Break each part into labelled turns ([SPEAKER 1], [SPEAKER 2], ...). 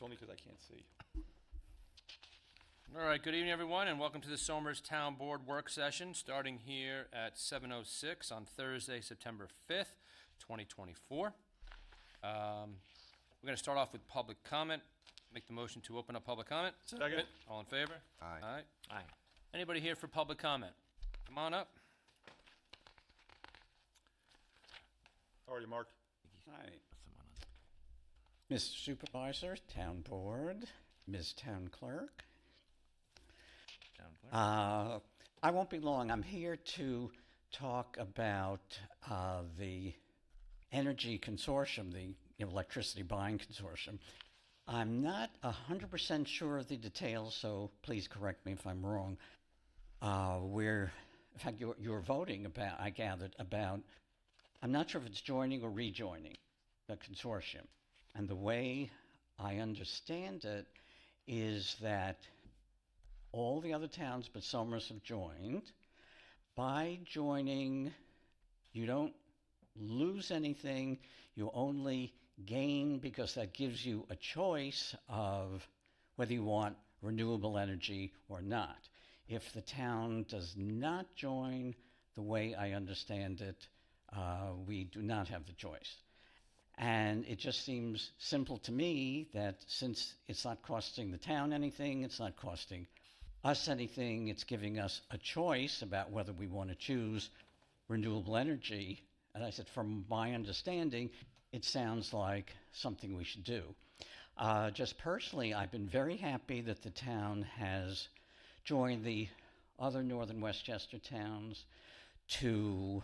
[SPEAKER 1] only because I can't see.
[SPEAKER 2] All right, good evening, everyone, and welcome to the Somers Town Board Work Session, starting here at 7:06 on Thursday, September 5th, 2024. We're going to start off with public comment. Make the motion to open up public comment.
[SPEAKER 1] Second.
[SPEAKER 2] All in favor?
[SPEAKER 3] Aye.
[SPEAKER 2] Aye. Anybody here for public comment? Come on up.
[SPEAKER 1] How are you, Mark?
[SPEAKER 3] Aye.
[SPEAKER 4] Mr. Supervisor, Town Board, Ms. Town Clerk. I won't be long. I'm here to talk about the Energy Consortium, the Electricity Buying Consortium. I'm not 100% sure of the details, so please correct me if I'm wrong. In fact, you're voting about, I gathered, about, I'm not sure if it's joining or rejoining the consortium. And the way I understand it is that all the other towns but Somers have joined. By joining, you don't lose anything, you only gain, because that gives you a choice of whether you want renewable energy or not. If the town does not join, the way I understand it, we do not have the choice. And it just seems simple to me that since it's not costing the town anything, it's not costing us anything, it's giving us a choice about whether we want to choose renewable energy. And I said, from my understanding, it sounds like something we should do. Just personally, I've been very happy that the town has joined the other northern Westchester towns to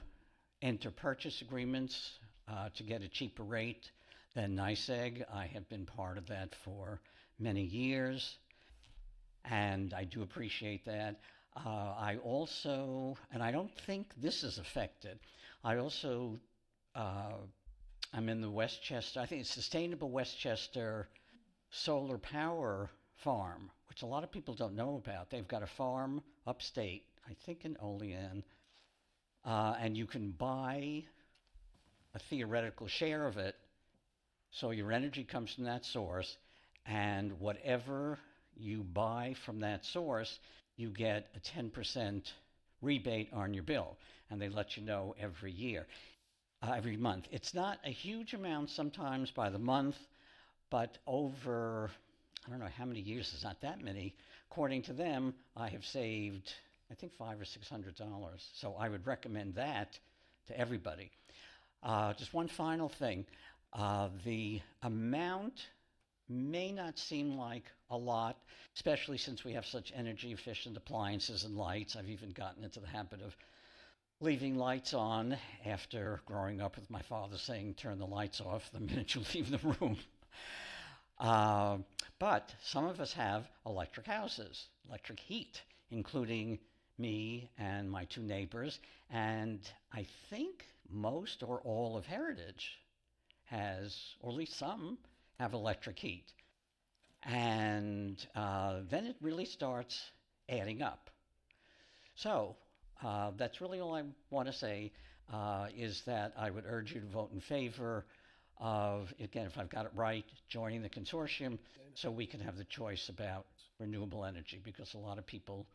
[SPEAKER 4] enter purchase agreements to get a cheaper rate than NYSEG. I have been part of that for many years, and I do appreciate that. I also, and I don't think this is affected, I also, I'm in the Westchester, I think it's Sustainable Westchester Solar Power Farm, which a lot of people don't know about. They've got a farm upstate, I think in Olean, and you can buy a theoretical share of it, so your energy comes from that source, and whatever you buy from that source, you get a 10% rebate on your bill, and they let you know every year, every month. It's not a huge amount sometimes by the month, but over, I don't know how many years, it's not that many. According to them, I have saved, I think $500 or $600, so I would recommend that to everybody. Just one final thing. The amount may not seem like a lot, especially since we have such energy efficient appliances and lights. I've even gotten into the habit of leaving lights on after growing up with my father saying, turn the lights off the minute you leave the room. But some of us have electric houses, electric heat, including me and my two neighbors, and I think most or all of Heritage has, or at least some, have electric heat. And then it really starts adding up. So that's really all I want to say, is that I would urge you to vote in favor of, again, if I've got it right, joining the consortium so we can have the choice about renewable energy, because a lot of people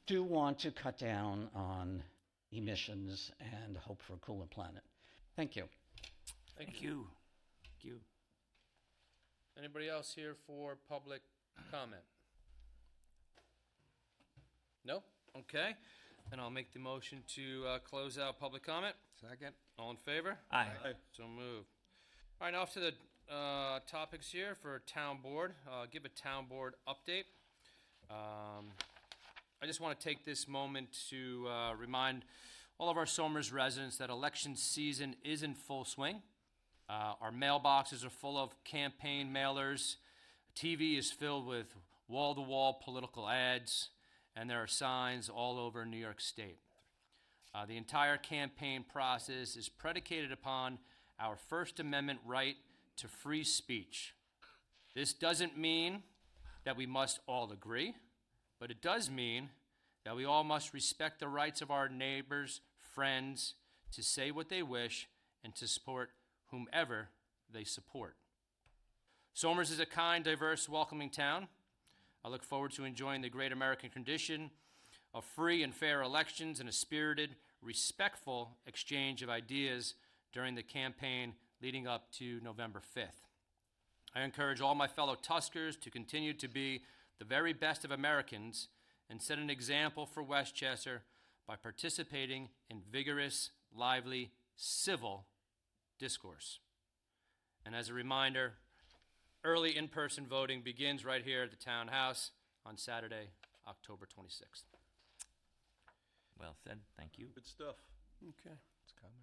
[SPEAKER 4] do want to cut down on emissions and hope for a cooler planet. Thank you.
[SPEAKER 2] Thank you. Thank you. Anybody else here for public comment? No? Okay. Then I'll make the motion to close out public comment.
[SPEAKER 3] Second.
[SPEAKER 2] All in favor?
[SPEAKER 3] Aye.
[SPEAKER 2] So moved. All right, now off to the topics here for town board. Give a town board update. I just want to take this moment to remind all of our Somers residents that election season is in full swing. Our mailboxes are full of campaign mailers. TV is filled with wall-to-wall political ads, and there are signs all over New York State. The entire campaign process is predicated upon our First Amendment right to free speech. This doesn't mean that we must all agree, but it does mean that we all must respect the rights of our neighbors, friends, to say what they wish and to support whomever they support. Somers is a kind, diverse, welcoming town. I look forward to enjoying the great American tradition of free and fair elections and a spirited, respectful exchange of ideas during the campaign leading up to November 5th. I encourage all my fellow Tuskers to continue to be the very best of Americans and set an example for Westchester by participating in vigorous, lively, civil discourse. And as a reminder, early in-person voting begins right here at the Townhouse on Saturday, October 26th.
[SPEAKER 3] Well said, thank you.
[SPEAKER 1] Good stuff.
[SPEAKER 2] Okay.
[SPEAKER 1] It's coming.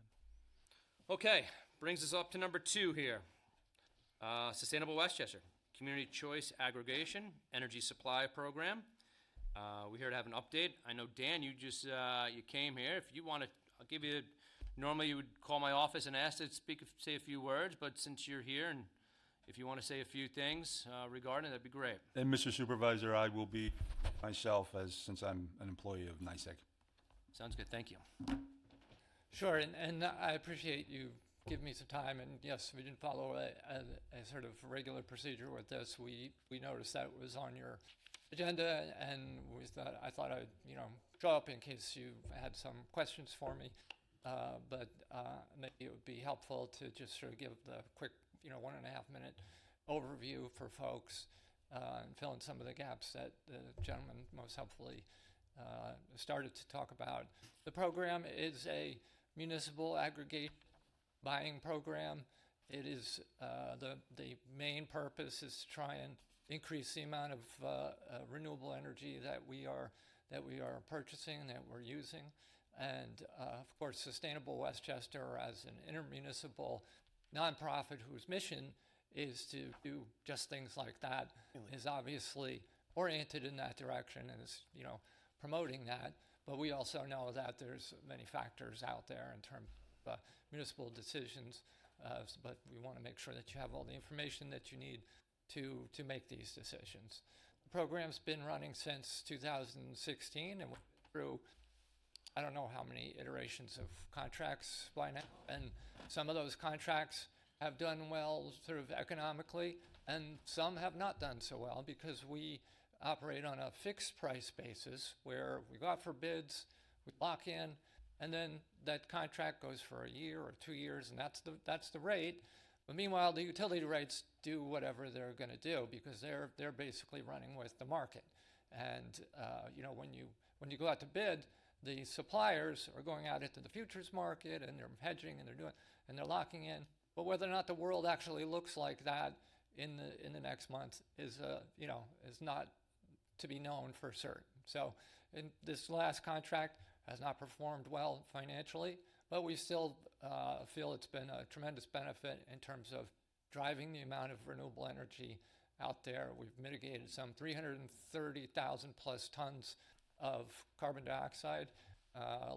[SPEAKER 2] Okay, brings us up to number 2 here. Sustainable Westchester, Community Choice Aggregation Energy Supply Program. We're here to have an update. I know, Dan, you just you came here. If you want to, I'll give you, normally you would call my office and ask to say a few words, but since you're here and if you want to say a few things regarding it, that'd be great.
[SPEAKER 1] And Mr. Supervisor, I will be myself since I'm an employee of NICEAG.
[SPEAKER 2] Sounds good, thank you.
[SPEAKER 5] Sure, and I appreciate you giving me some time. And yes, we didn't follow a sort of regular procedure with this. We noticed that it was on your agenda, and I thought I'd show up in case you had some questions for me. But maybe it would be helpful to just sort of give the quick 1.5 minute overview for folks and fill in some of the gaps that the gentleman most helpfully started to talk about. The program is a municipal aggregate buying program. It is the main purpose is to try and increase the amount of renewable energy that we are purchasing and that we're using. And of course, Sustainable Westchester, as an intermunicipal nonprofit whose mission is to do just things like that, is obviously oriented in that direction and is promoting that. But we also know that there's many factors out there in terms of municipal decisions, but we want to make sure that you have all the information that you need to make these decisions. The program's been running since 2016 and went through I don't know how many iterations of contracts by now, and some of those contracts have done well sort of economically, and some have not done so well because we operate on a fixed price basis where we go out for bids, we lock in, and then that contract goes for a year or 2 years, and that's the rate. But meanwhile, the utility rates do whatever they're going to do because they're basically running with the market. And when you go out to bid, the suppliers are going out into the futures market and they're hedging and they're locking in. But whether or not the world actually looks like that in the next month is not to be known for certain. So in this last contract has not performed well financially, but we still feel it's been a tremendous benefit in terms of driving the amount of renewable energy out there. We've mitigated some 330,000 plus tons of carbon dioxide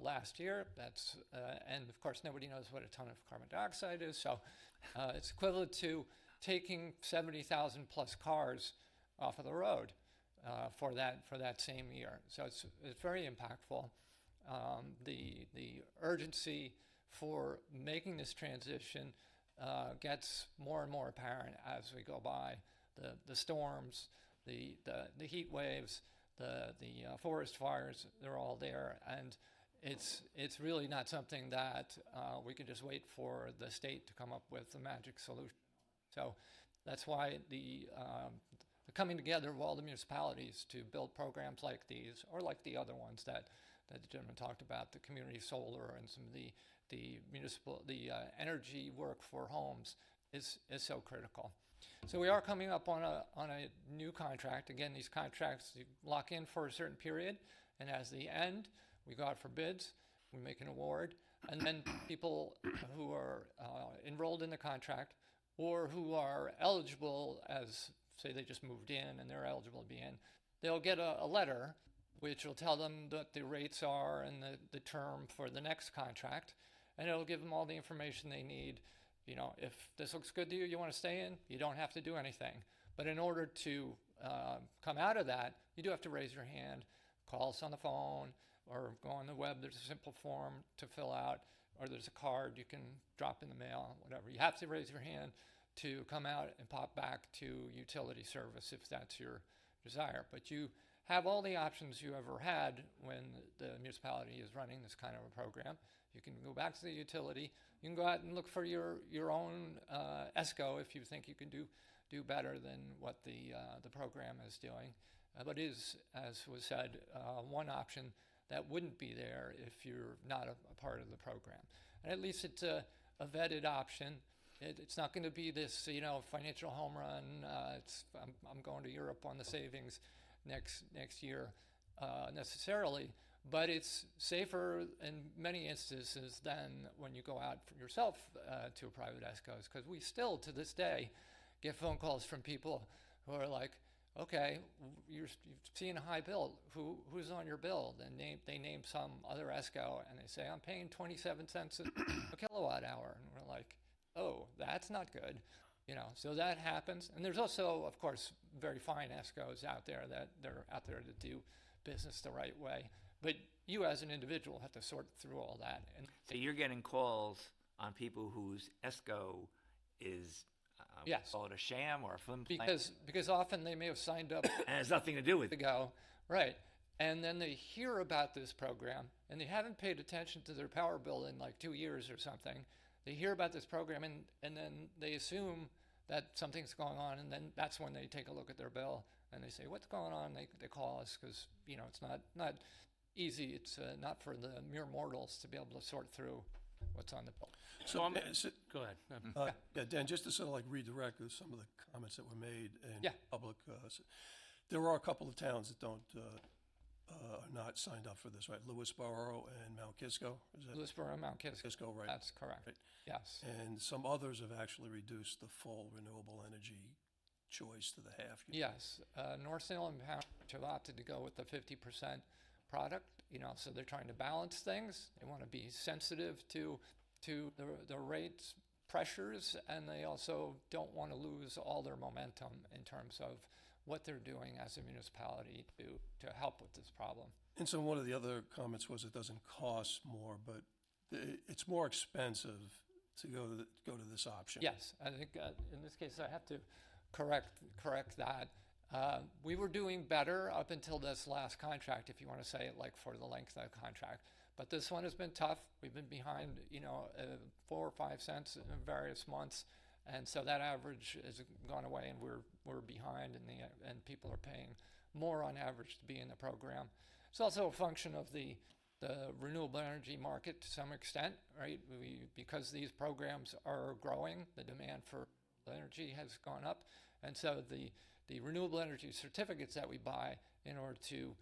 [SPEAKER 5] last year. And of course, nobody knows what a ton of carbon dioxide is. So it's equivalent to taking 70,000 plus cars off of the road for that same year. So it's very impactful. The urgency for making this transition gets more and more apparent as we go by. The storms, the heat waves, the forest fires, they're all there, and it's really not something that we can just wait for the state to come up with a magic solution. So that's why the coming together of all the municipalities to build programs like these, or like the other ones that the gentleman talked about, the community solar and some of the municipal energy work for homes is so critical. So we are coming up on a new contract. Again, these contracts you lock in for a certain period, and as they end, we go out for bids, we make an award, and then people who are enrolled in the contract or who are eligible, as say they just moved in and they're eligible to be in, they'll get a letter which will tell them what the rates are and the term for the next contract, and it'll give them all the information they need. If this looks good to you, you want to stay in, you don't have to do anything. But in order to come out of that, you do have to raise your hand, call us on the phone, or go on the web. There's a simple form to fill out, or there's a card you can drop in the mail, whatever. You have to raise your hand to come out and pop back to utility service if that's your desire. But you have all the options you ever had when the municipality is running this kind of a program. You can go back to the utility. You can go out and look for your own ESCO if you think you can do better than what the program is doing. But is, as was said, one option that wouldn't be there if you're not a part of the program. And at least it's a vetted option. It's not going to be this, financial home run. I'm going to Europe on the savings next year necessarily, but it's safer in many instances than when you go out for yourself to a private ESCOs, because we still, to this day, get phone calls from people who are like, okay, you've seen a high bill. Who's on your bill? And they name some other ESCO, and they say, I'm paying 27 cents a kilowatt hour. And we're like, oh, that's not good. So that happens. And there's also, of course, very fine ESCOs out there that they're out there to do business the right way. But you as an individual have to sort through all that. And
[SPEAKER 3] So you're getting calls on people whose ESCO is,
[SPEAKER 5] Yes.
[SPEAKER 3] call it a sham or a flim flam,
[SPEAKER 5] because often they may have signed up
[SPEAKER 3] and it has nothing to do with
[SPEAKER 5] to
[SPEAKER 3] it.
[SPEAKER 5] go, right? And then they hear about this program, and they haven't paid attention to their power bill in like 2 years or something. They hear about this program, and then they assume that something's going on, and then that's when they take a look at their bill, and they say, what's going on? They call us, because, it's not easy. It's not for the mere mortals to be able to sort through what's on the bill.
[SPEAKER 2] So I'm,
[SPEAKER 6] So,
[SPEAKER 2] go ahead.
[SPEAKER 6] yeah, Dan, just to sort of like redirect some of the comments that were made in
[SPEAKER 5] Yeah.
[SPEAKER 6] public, there are a couple of towns that don't, are not signed up for this, right? Lewisboro and Mount Kisco, is that
[SPEAKER 5] Lewisboro and Mount Kisco.
[SPEAKER 6] Kisco, right?
[SPEAKER 5] That's correct.
[SPEAKER 6] Right.
[SPEAKER 5] Yes.
[SPEAKER 6] And some others have actually reduced the full renewable energy choice to the half.
[SPEAKER 5] Yes, North Salem have opted to go with the 50% product, so they're trying to balance things. They want to be sensitive to the rates pressures, and they also don't want to lose all their momentum in terms of what they're doing as a municipality to help with this problem.
[SPEAKER 6] And so one of the other comments was it doesn't cost more, but it's more expensive to go to this option.
[SPEAKER 5] Yes, I think in this case I have to correct that. We were doing better up until this last contract, if you want to say it like for the length of the contract. But this one has been tough. We've been behind, 4 or 5 cents in various months, and so that average has gone away, and we're behind, and people are paying more on average to be in the program. It's also a function of the renewable energy market to some extent, right? Because these programs are growing, the demand for energy has gone up, and so the renewable energy certificates that we buy in order to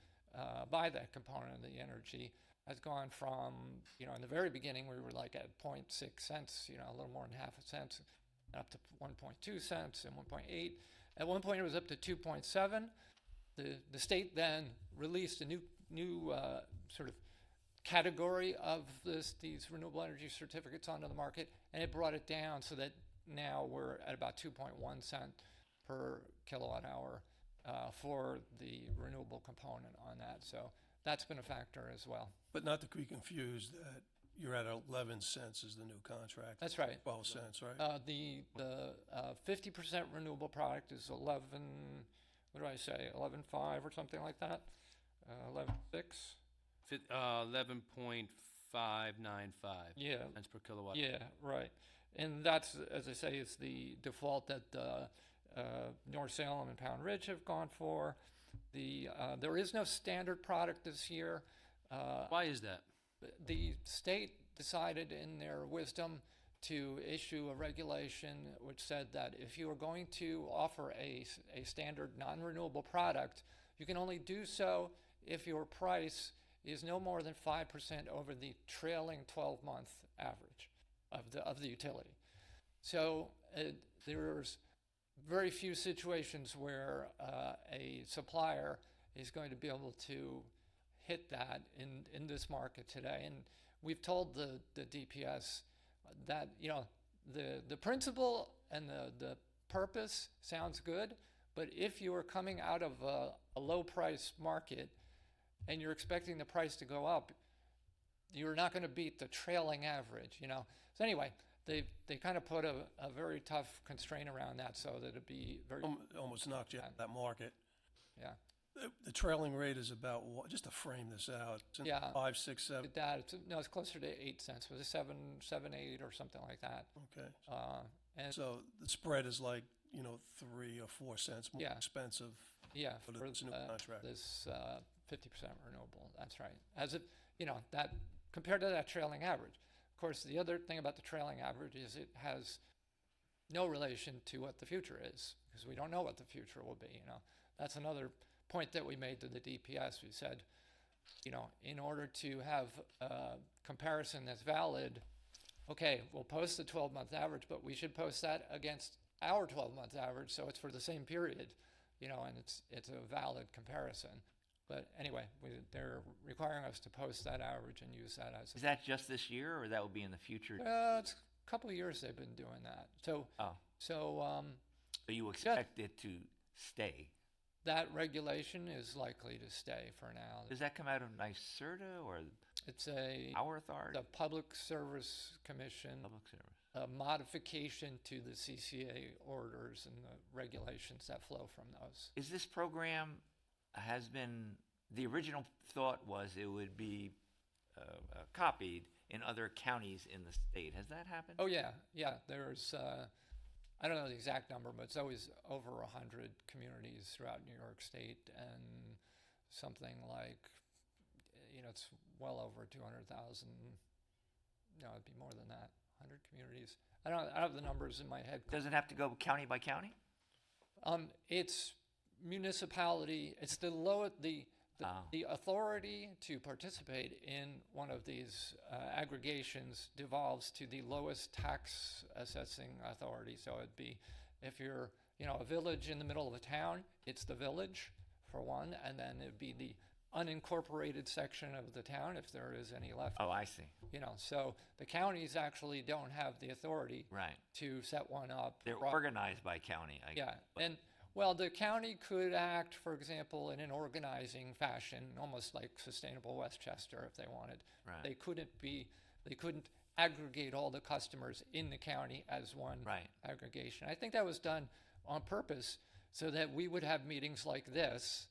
[SPEAKER 5] buy that component of the energy has gone from, in the very beginning we were like at 0.6 cents, a little more than half a cent, up to 1.2 cents and 1.8. At one point it was up to 2.7. The state then released a new sort of category of these renewable energy certificates onto the market, and it brought it down so that now we're at about 2.1 cent per kilowatt hour for the renewable component on that. So that's been a factor as well.
[SPEAKER 6] But not to be confused that you're at 11 cents is the new contract.
[SPEAKER 5] That's right.
[SPEAKER 6] 12 cents, right?
[SPEAKER 5] The 50% renewable product is 11, what do I say, 11.5 or something like that? 11.6?
[SPEAKER 2] 11.595
[SPEAKER 5] Yeah.
[SPEAKER 2] cents per kilowatt.
[SPEAKER 5] Yeah, right. And that's, as I say, is the default that North Salem and Pound Ridge have gone for. There is no standard product this year.
[SPEAKER 2] Why is that?
[SPEAKER 5] The state decided in their wisdom to issue a regulation which said that if you are going to offer a standard non-renewable product, you can only do so if your price is no more than 5% over the trailing 12-month average of the utility. So there's very few situations where a supplier is going to be able to hit that in this market today. And we've told the DPS that, the principle and the purpose sounds good, but if you are coming out of a low price market and you're expecting the price to go up, you're not going to beat the trailing average, So anyway, they kind of put a very tough constraint around that so that it'd be very,
[SPEAKER 6] Almost knocked you out of that market.
[SPEAKER 5] yeah.
[SPEAKER 6] The trailing rate is about, just to frame this out, it's in
[SPEAKER 5] Yeah.
[SPEAKER 6] 5, 6, 7,
[SPEAKER 5] At that, no, it's closer to 8 cents. Was it 7, 8 or something like that?
[SPEAKER 6] okay.
[SPEAKER 5] And
[SPEAKER 6] So the spread is like, 3 or 4 cents more
[SPEAKER 5] Yeah.
[SPEAKER 6] expensive.
[SPEAKER 5] yeah,
[SPEAKER 6] for
[SPEAKER 5] for
[SPEAKER 6] this new contract.
[SPEAKER 5] this 50% renewable. That's right. As it, that compared to that trailing average. Of course, the other thing about the trailing average is it has no relation to what the future is because we don't know what the future will be. That's another point that we made to the DPS. We said, in order to have a comparison that's valid, okay, we'll post the 12-month average, but we should post that against our 12-month average, so it's for the same period, and it's a valid comparison. But anyway, they're requiring us to post that average and use that as
[SPEAKER 3] Is that just this year, or that will be in the future?
[SPEAKER 5] it's a couple of years they've been doing that. So
[SPEAKER 3] Oh,
[SPEAKER 5] so
[SPEAKER 3] so you expect it to stay?
[SPEAKER 5] that regulation is likely to stay for now.
[SPEAKER 3] Does that come out of NYSERDA or
[SPEAKER 5] It's a
[SPEAKER 3] Power Authority?
[SPEAKER 5] the Public Service Commission.
[SPEAKER 3] Public Service.
[SPEAKER 5] A modification to the CCA orders and the regulations that flow from those.
[SPEAKER 3] Is this program the original thought was it would be copied in other counties in the state. Has that happened?
[SPEAKER 5] Oh yeah, there's I don't know the exact number, but it's always over 100 communities throughout New York State, and something like, it's well over 200,000. No, it'd be more than that. 100 communities. I don't have the numbers in my head.
[SPEAKER 3] Does it have to go county by county?
[SPEAKER 5] It's municipality. It's the authority to participate in one of these aggregations devolves to the lowest tax assessing authority. So it'd be, if you're, a village in the middle of a town, it's the village for one, and then it'd be the unincorporated section of the town if there is any left.
[SPEAKER 3] Oh, I see.
[SPEAKER 5] So the counties actually don't have the authority
[SPEAKER 3] Right.
[SPEAKER 5] to set one up.
[SPEAKER 3] They're organized by county.
[SPEAKER 5] Yeah, and well, the county could act, for example, in an organizing fashion, almost like Sustainable Westchester, if they wanted.
[SPEAKER 3] Right.
[SPEAKER 5] They couldn't aggregate all the customers in the county as one
[SPEAKER 3] Right.
[SPEAKER 5] aggregation. I think that was done on purpose so that we would have meetings like this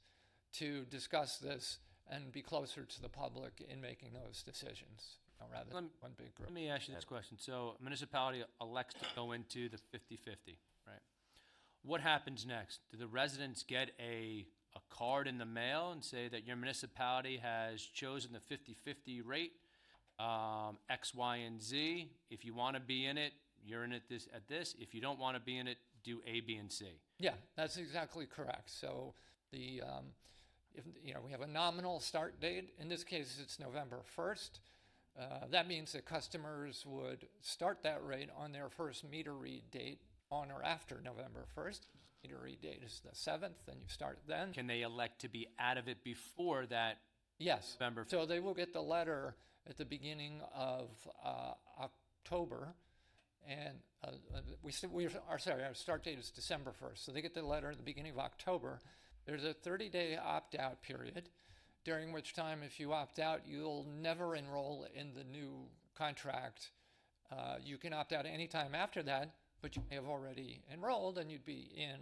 [SPEAKER 5] to discuss this and be closer to the public in making those decisions, rather than one big group.
[SPEAKER 2] Let me ask you this question. So a municipality elects to go into the 50-50, right? What happens next? Do the residents get a card in the mail and say that your municipality has chosen the 50-50 rate, X, Y, and Z? If you want to be in it, you're in it at this. If you don't want to be in it, do A, B, and C.
[SPEAKER 5] Yeah, that's exactly correct. So the if we have a nominal start date. In this case, it's November 1st. That means that customers would start that rate on their first meter read date on or after November 1st. Meter read date is the 7th, and you start then.
[SPEAKER 2] Can they elect to be out of it before that?
[SPEAKER 5] Yes.
[SPEAKER 2] November.
[SPEAKER 5] So they will get the letter at the beginning of October, and our start date is December 1st. So they get the letter at the beginning of October. There's a 30-day opt-out period, during which time, if you opt out, you'll never enroll in the new contract. You can opt out any time after that, but you may have already enrolled and you'd be in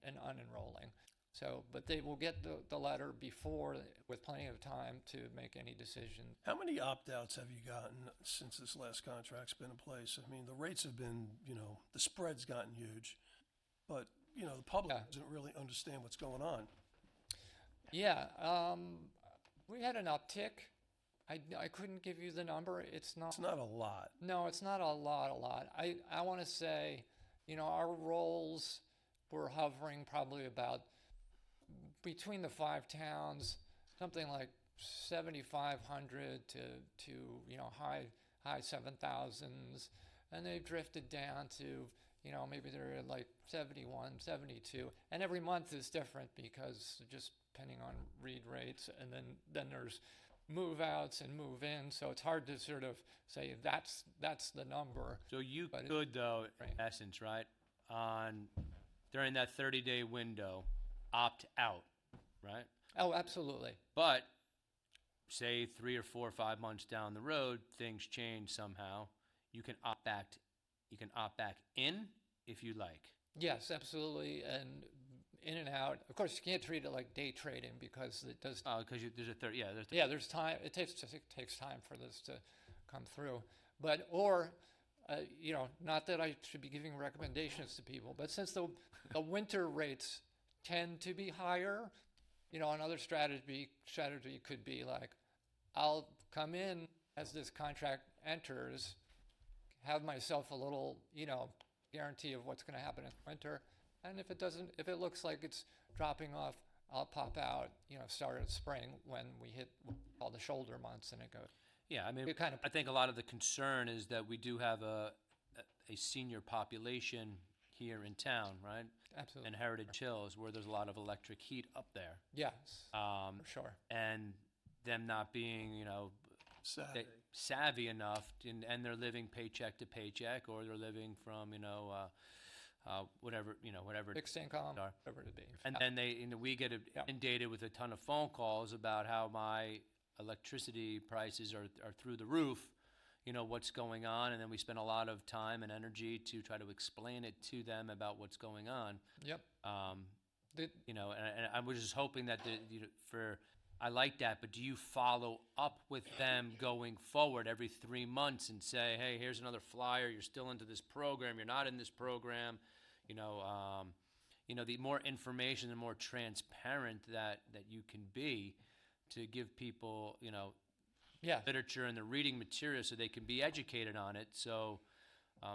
[SPEAKER 5] and unenrolling. So, but they will get the letter before, with plenty of time to make any decision.
[SPEAKER 6] How many opt-outs have you gotten since this last contract's been in place? I mean, the rates have been, the spread's gotten huge, but, the public doesn't really understand what's going on.
[SPEAKER 5] Yeah, we had an uptick. I couldn't give you the number. It's not
[SPEAKER 6] It's not a lot.
[SPEAKER 5] No, it's not a lot. I want to say, our rolls were hovering probably about between the 5 towns, something like 7,500 to high 7,000s, and they've drifted down to maybe they're like 71, 72, and every month is different because just depending on read rates, and then there's move outs and move in, so it's hard to sort of say that's the number.
[SPEAKER 2] So you
[SPEAKER 5] But
[SPEAKER 2] could, though,
[SPEAKER 5] right.
[SPEAKER 2] in essence, right, during that 30-day window, opt out, right?
[SPEAKER 5] Oh, absolutely.
[SPEAKER 2] But say 3 or 4 or 5 months down the road, things change somehow. You can opt back you can opt back in if you like.
[SPEAKER 5] Yes, absolutely, and in and out. Of course, you can't treat it like day trading because it does.
[SPEAKER 2] Because there's a third, yeah,
[SPEAKER 5] There's time. It takes time for this to come through. But or, not that I should be giving recommendations to people, but since the winter rates tend to be higher, another strategy could be like, I'll come in as this contract enters, have myself a little, guarantee of what's going to happen in winter. And if it looks like it's dropping off, I'll pop out, start in spring when we hit all the shoulder months and it goes.
[SPEAKER 2] Yeah, I mean,
[SPEAKER 5] It kind of-
[SPEAKER 2] I think a lot of the concern is that we do have a senior population here in town, right?
[SPEAKER 5] Absolutely.
[SPEAKER 2] And Heritage Hills, where there's a lot of electric heat up there.
[SPEAKER 5] Yes,
[SPEAKER 2] For
[SPEAKER 5] sure.
[SPEAKER 2] And them not being,
[SPEAKER 6] Saturday.
[SPEAKER 2] savvy enough, and they're living paycheck to paycheck, or they're living from, whatever
[SPEAKER 5] Fixed income,
[SPEAKER 2] are.
[SPEAKER 5] whatever it be.
[SPEAKER 2] And then we get
[SPEAKER 5] Yeah.
[SPEAKER 2] inundated with a ton of phone calls about how my electricity prices are through the roof, what's going on, and then we spend a lot of time and energy to try to explain it to them about what's going on.
[SPEAKER 5] Yep.
[SPEAKER 2] And I was just hoping that I like that, but do you follow up with them going forward every 3 months and say, hey, here's another flyer, you're still into this program, you're not in this program, the more information, the more transparent that you can be to give people,
[SPEAKER 5] Yeah.
[SPEAKER 2] literature and the reading material so they can be educated on it. So,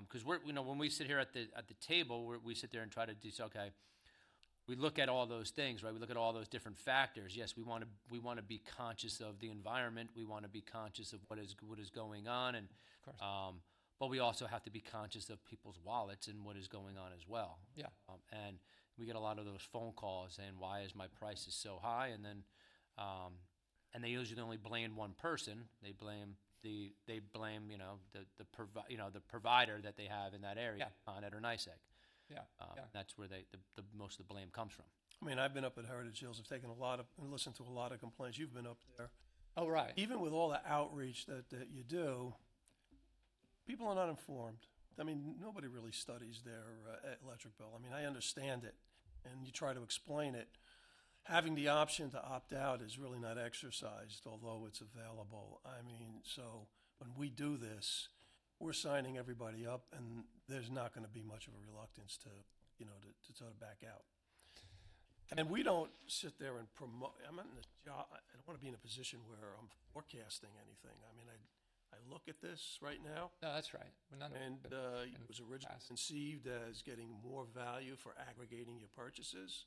[SPEAKER 2] because when we sit here at the table, we sit there and try to do, okay, we look at all those things, right? We look at all those different factors. Yes, we want to be conscious of the environment. We want to be conscious of what is going on, and
[SPEAKER 5] Of course.
[SPEAKER 2] but we also have to be conscious of people's wallets and what is going on as well.
[SPEAKER 5] Yeah.
[SPEAKER 2] And we get a lot of those phone calls saying, "Why is my prices so high?" And then, and they usually only blame one person. They blame the provider that they have in that area, Con Ed or NICEAG.
[SPEAKER 5] Yeah. Yeah.
[SPEAKER 2] That's where the most of the blame comes from.
[SPEAKER 6] I mean, I've been up at Heritage Hills. I've taken and listened to a lot of complaints. You've been up there.
[SPEAKER 5] Oh, right.
[SPEAKER 6] Even with all the outreach that you do, people are not informed. I mean, nobody really studies their electric bill. I mean, I understand it, and you try to explain it. Having the option to opt out is really not exercised, although it's available. I mean, so when we do this, we're signing everybody up, and there's not going to be much of a reluctance to sort of back out. And we don't sit there and promote. I'm not in a job. I don't want to be in a position where I'm forecasting anything. I mean, I look at this right now,
[SPEAKER 5] No, that's right. Well, none of
[SPEAKER 6] and
[SPEAKER 5] it-
[SPEAKER 6] it was originally
[SPEAKER 5] past.
[SPEAKER 6] conceived as getting more value for aggregating your purchases,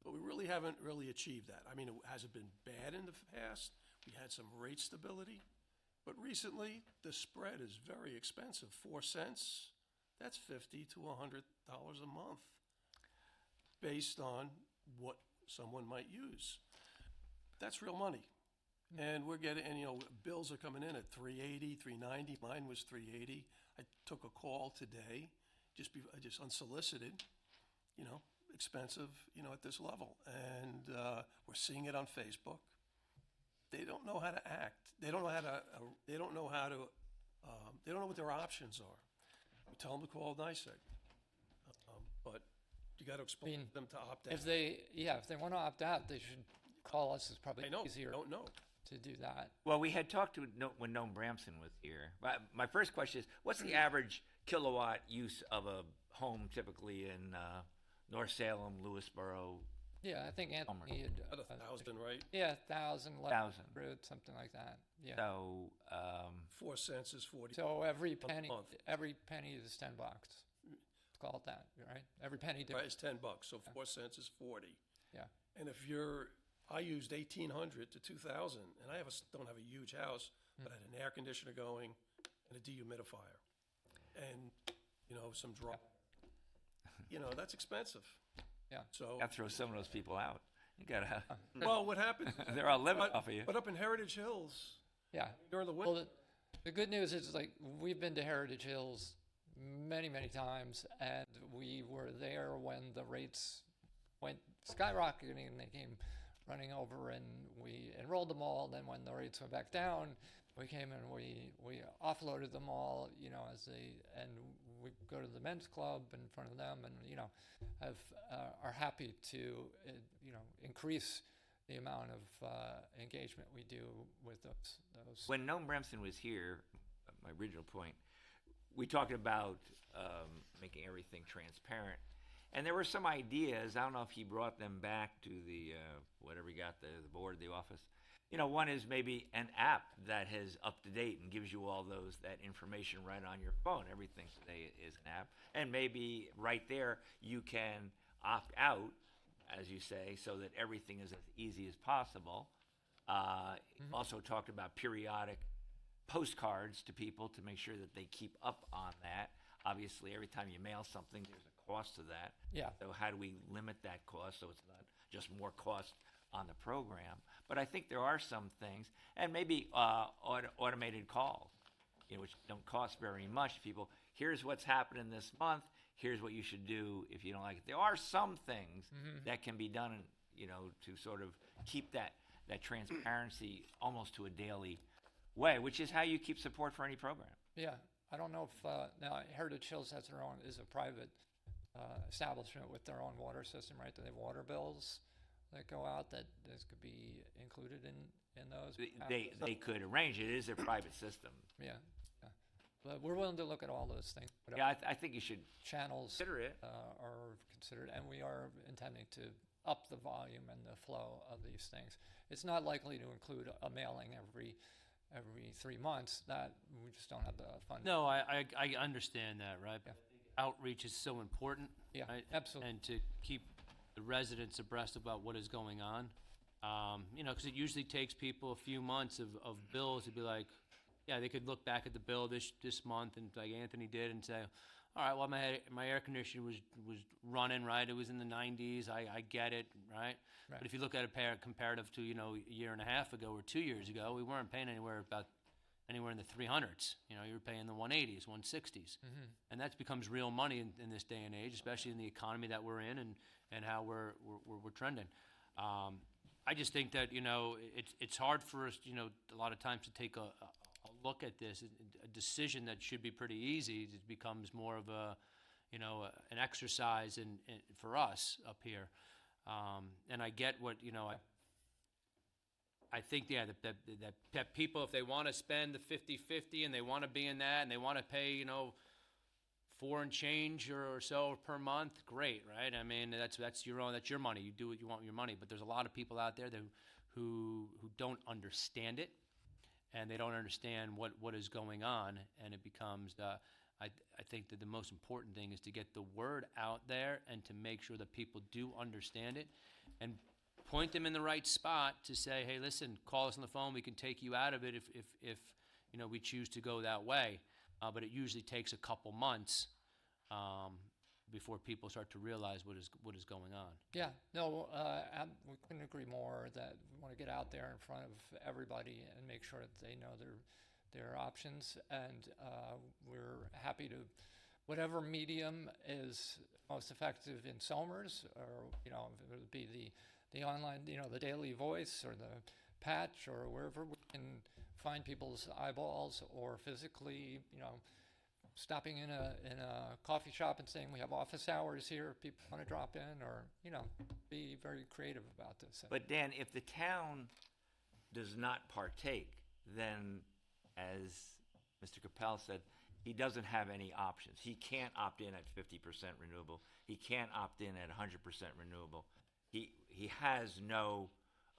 [SPEAKER 6] but we really haven't really achieved that. I mean, has it been bad in the past? We had some rate stability, but recently the spread is very expensive. 4 cents, that's $50 to $100 a month, based on what someone might use. That's real money. And we're getting, bills are coming in at $380, $390. Mine was $380. I took a call today, just unsolicited, expensive, at this level. And we're seeing it on Facebook. They don't know how to act. They don't know how to. They don't know what their options are. We tell them to call NICEAG, but you got to explain to them to opt out.
[SPEAKER 5] If they want to opt out, they should call us. It's probably
[SPEAKER 6] I know.
[SPEAKER 5] easier
[SPEAKER 6] Don't know.
[SPEAKER 5] to do that.
[SPEAKER 3] Well, we had talked to when Noam Bramson was here. My first question is, what's the average kilowatt use of a home typically in North Salem, Lewisboro?
[SPEAKER 5] Yeah, I think Anthony had.
[SPEAKER 6] About 1,000, right?
[SPEAKER 5] Yeah, 1,000,
[SPEAKER 3] 1,000.
[SPEAKER 5] 1,100, something like that. Yeah.
[SPEAKER 3] So,
[SPEAKER 6] 4 cents is 40.
[SPEAKER 5] So every penny
[SPEAKER 6] month.
[SPEAKER 5] is $10. Let's call it that, right? Every penny.
[SPEAKER 6] Right, it's $10. So 4 cents is 40.
[SPEAKER 5] Yeah.
[SPEAKER 6] And I used 1,800 to 2,000, and I don't have a huge house, but I had an air conditioner going and a dehumidifier, and some dry. That's expensive.
[SPEAKER 5] Yeah.
[SPEAKER 6] So
[SPEAKER 3] got to throw some of those people out. You got to.
[SPEAKER 6] well, what happens?
[SPEAKER 3] They're all living off of you.
[SPEAKER 6] But up in Heritage Hills
[SPEAKER 5] Yeah.
[SPEAKER 6] during the winter,
[SPEAKER 5] Well, the good news is like we've been to Heritage Hills many, many times, and we were there when the rates went skyrocketing and they came running over, and we enrolled them all. Then when the rates went back down, we came and we offloaded them all, and we go to the men's club in front of them, and have are happy to increase the amount of engagement we do with those.
[SPEAKER 3] When Noam Bremson was here, my original point, we talked about making everything transparent. And there were some ideas. I don't know if he brought them back to the whatever he got, the board, the office. One is maybe an app that is up to date and gives you all that information right on your phone. Everything today is an app. And maybe right there you can opt out, as you say, so that everything is as easy as possible. Also talked about periodic postcards to people to make sure that they keep up on that. Obviously, every time you mail something, there's a cost to that.
[SPEAKER 5] Yeah.
[SPEAKER 3] So how do we limit that cost so it's not just more cost on the program? But I think there are some things, and maybe automated calls, which don't cost very much. People, here's what's happening this month. Here's what you should do if you don't like it. There are some things that can be done, to sort of keep that transparency almost to a daily way, which is how you keep support for any program.
[SPEAKER 5] Yeah, I don't know if now Heritage Hills has is a private establishment with their own water system, right? They have water bills that go out that this could be included in those.
[SPEAKER 3] They could arrange it. It is a private system.
[SPEAKER 5] Yeah. But we're willing to look at all those things.
[SPEAKER 3] Yeah, I think you should
[SPEAKER 5] Channels
[SPEAKER 3] consider it.
[SPEAKER 5] are considered, and we are intending to up the volume and the flow of these things. It's not likely to include a mailing every 3 months. That we just don't have the funding.
[SPEAKER 2] No, I understand that, right?
[SPEAKER 5] Yeah.
[SPEAKER 2] Outreach is so important.
[SPEAKER 5] Yeah,
[SPEAKER 2] right?
[SPEAKER 5] absolutely.
[SPEAKER 2] And to keep the residents abreast about what is going on. Because it usually takes people a few months of bills to be like, yeah, they could look back at the bill this month, and like Anthony did, and say, all right, well, my air conditioner was running, right? It was in the 90s. I get it, right? But if you look at it comparative to, a year and a half ago or 2 years ago, we weren't paying anywhere in the 300s. You were paying the 180s, 160s. And that becomes real money in this day and age, especially in the economy that we're in and how we're trending. I just think that, it's hard for us, a lot of times to take a look at this. A decision that should be pretty easy, it becomes more of an exercise for us up here. And I get what, I think, that people, if they want to spend the 50-50 and they want to be in that and they want to pay, $4 and change or so per month, great, right? I mean, that's your money. You do what you want with your money. But there's a lot of people out there who don't understand it, and they don't understand what is going on, and it becomes I think that the most important thing is to get the word out there and to make sure that people do understand it and point them in the right spot to say, hey, listen, call us on the phone. We can take you out of it if we choose to go that way. But it usually takes a couple months before people start to realize what is going on.
[SPEAKER 5] Yeah, no, we couldn't agree more that we want to get out there in front of everybody and make sure that they know their options. And we're happy to, whatever medium is most effective in Somers, or it would be the online, the Daily Voice or the Patch or wherever we can find people's eyeballs, or physically, stopping in a coffee shop and saying we have office hours here if people want to drop in, or be very creative about this.
[SPEAKER 3] But Dan, if the town does not partake, then, as Mr. Capel said, he doesn't have any options. He can't opt in at 50% renewable. He can't opt in at 100% renewable. He has no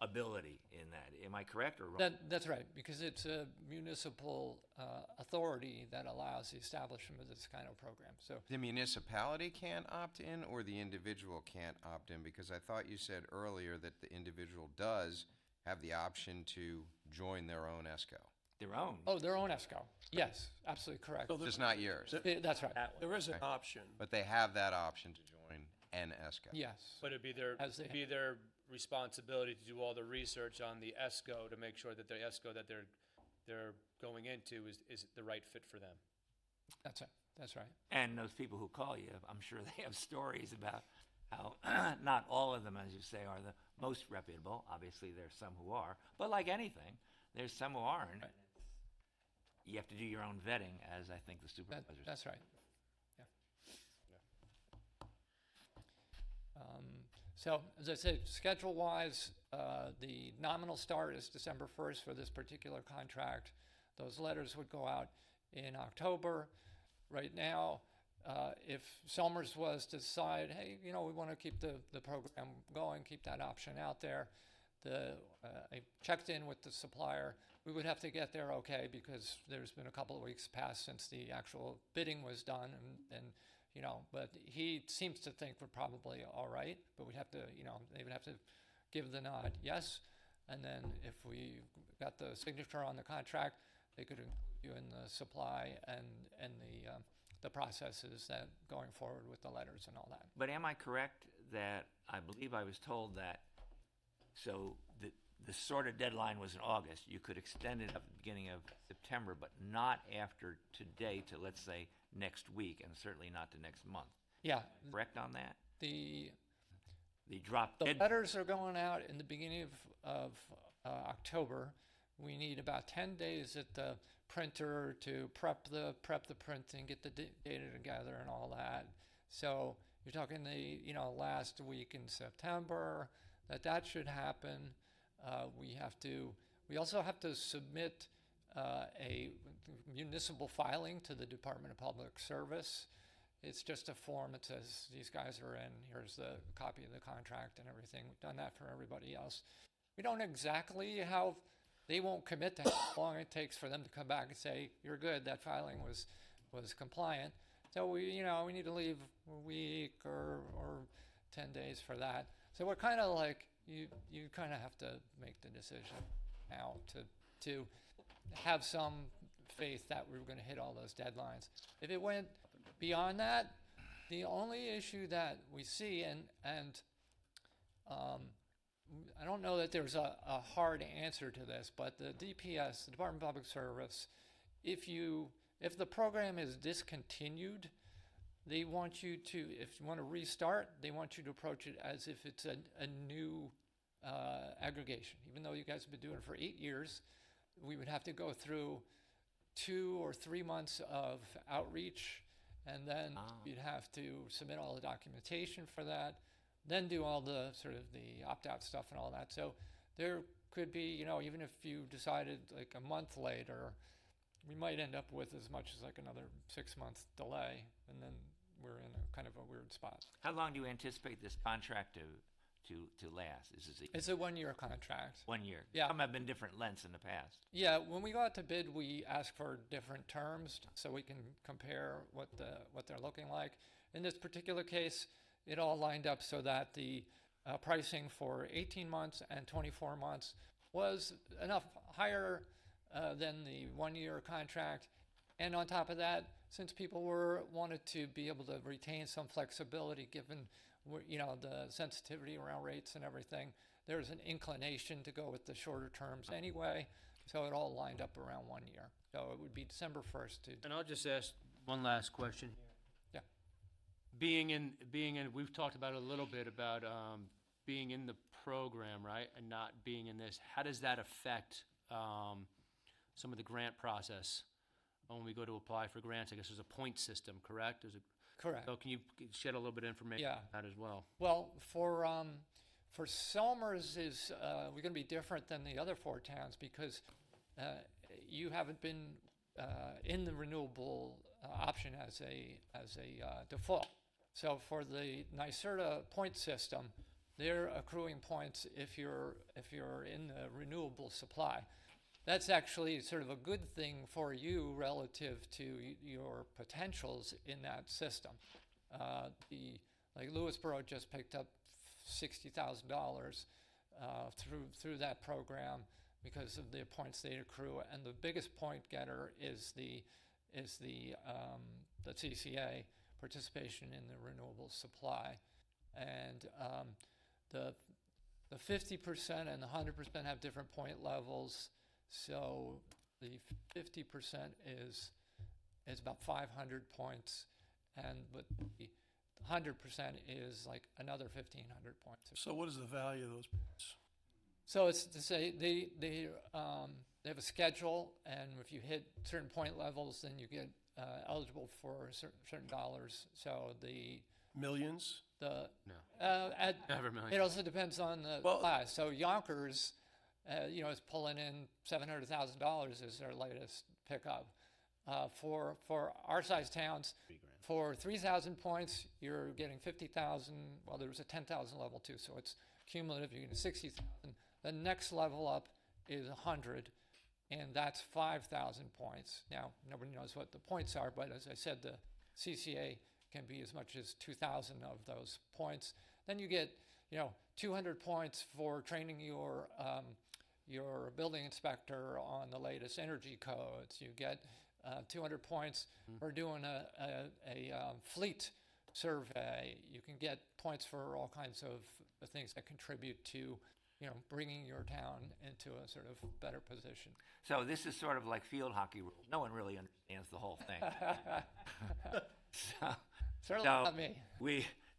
[SPEAKER 3] ability in that. Am I correct or wrong?
[SPEAKER 5] That's right, because it's a municipal authority that allows the establishment of this kind of program. So
[SPEAKER 7] The municipality can't opt in, or the individual can't opt in? Because I thought you said earlier that the individual does have the option to join their own ESCO.
[SPEAKER 3] Their own.
[SPEAKER 5] Oh, their own ESCO. Yes, absolutely correct.
[SPEAKER 7] Just not yours.
[SPEAKER 5] That's right.
[SPEAKER 6] There is an option.
[SPEAKER 7] But they have that option to join an ESCO.
[SPEAKER 5] Yes.
[SPEAKER 2] But it'd be their responsibility to do all the research on the ESCO to make sure that the ESCO that they're going into is the right fit for them.
[SPEAKER 5] That's right. That's right.
[SPEAKER 3] And those people who call you, I'm sure they have stories about how not all of them, as you say, are the most reputable. Obviously, there's some who are. But like anything, there's some who aren't.
[SPEAKER 5] Right.
[SPEAKER 3] You have to do your own vetting, as I think the supervisors.
[SPEAKER 5] That's right. So, as I said, schedule-wise, the nominal start is December 1st for this particular contract. Those letters would go out in October. Right now, if Somers was to decide, hey, we want to keep the program going, keep that option out there, I checked in with the supplier. We would have to get there okay because there's been a couple of weeks passed since the actual bidding was done, and but he seems to think we're probably all right, but we'd have to, they would have to give the nod yes, and then if we got the signature on the contract, they could include you in the supply and the processes that going forward with the letters and all that.
[SPEAKER 3] But am I correct that I believe I was told that, so the sort of deadline was in August, you could extend it up at the beginning of September, but not after today to, let's say, next week, and certainly not to next month.
[SPEAKER 5] Yeah,
[SPEAKER 3] Correct on that?
[SPEAKER 5] the
[SPEAKER 3] drop dead.
[SPEAKER 5] letters are going out in the beginning of October. We need about 10 days at the printer to prep the printing, get the data together and all that. So you're talking the last week in September that should happen. We also have to submit a municipal filing to the Department of Public Service. It's just a form that says these guys are in, here's the copy of the contract and everything. We've done that for everybody else. We don't exactly they won't commit to how long it takes for them to come back and say, you're good, that filing was compliant. So we need to leave a week or 10 days for that. So we're kind of like, you kind of have to make the decision now to have some faith that we were going to hit all those deadlines. If it went beyond that, the only issue that we see, and I don't know that there's a hard answer to this, but the DPS, the Department of Public Service, if the program is discontinued, they want you to, if you want to restart, they want you to approach it as if it's a new aggregation. Even though you guys have been doing it for 8 years, we would have to go through 2 or 3 months of outreach, and then you'd have to submit all the documentation for that, then do all the sort of the opt-out stuff and all that. So there could be, even if you decided like a month later, we might end up with as much as like another 6-month delay, and then we're in a kind of a weird spot.
[SPEAKER 3] How long do you anticipate this contract to last?
[SPEAKER 5] It's a 1-year contract.
[SPEAKER 3] 1 year?
[SPEAKER 5] Yeah.
[SPEAKER 3] Some have been different lengths in the past.
[SPEAKER 5] Yeah, when we go out to bid, we ask for different terms so we can compare what they're looking like. In this particular case, it all lined up so that the pricing for 18 months and 24 months was enough higher than the 1-year contract. And on top of that, since people wanted to be able to retain some flexibility given the sensitivity around rates and everything, there's an inclination to go with the shorter terms anyway. So it all lined up around 1 year. So it would be December 1st.
[SPEAKER 2] And I'll just ask one last question.
[SPEAKER 5] Yeah.
[SPEAKER 2] Being in, we've talked about it a little bit about being in the program, right, and not being in this. How does that affect some of the grant process when we go to apply for grants? I guess there's a point system, correct?
[SPEAKER 5] Correct.
[SPEAKER 2] So can you shed a little bit of information on that as well?
[SPEAKER 5] Well, for Somers we're going to be different than the other 4 towns because you haven't been in the renewable option as a default. So for the NYSERDA point system, they're accruing points if you're in the renewable supply. That's actually sort of a good thing for you relative to your potentials in that system. Like Lewisboro just picked up $60,000 through that program because of the points they accrue, and the biggest point getter is the CCA participation in the renewable supply, and the 50% and the 100% have different point levels. So the 50% is about 500 points, but the 100% is like another 1,500 points.
[SPEAKER 6] So what is the value of those points?
[SPEAKER 5] So it's to say they have a schedule, and if you hit certain point levels, then you get eligible for certain dollars. So the
[SPEAKER 6] Millions?
[SPEAKER 5] The
[SPEAKER 2] No.
[SPEAKER 5] at
[SPEAKER 2] Never mind.
[SPEAKER 5] it also depends on the
[SPEAKER 6] Well-
[SPEAKER 5] class. So Yonkers, is pulling in $700,000 as their latest pickup. For our size towns, for 3,000 points, you're getting 50,000. Well, there was a 10,000 level too, so it's cumulative. You're getting 60,000. The next level up is 100, and that's 5,000 points. Now, nobody knows what the points are, but as I said, the CCA can be as much as 2,000 of those points. Then you get, 200 points for training your building inspector on the latest energy codes. You get 200 points for doing a fleet survey. You can get points for all kinds of things that contribute to, bringing your town into a sort of better position.
[SPEAKER 3] So this is sort of like field hockey rules. No one really understands the whole thing.
[SPEAKER 5] Certainly
[SPEAKER 3] So
[SPEAKER 5] not me.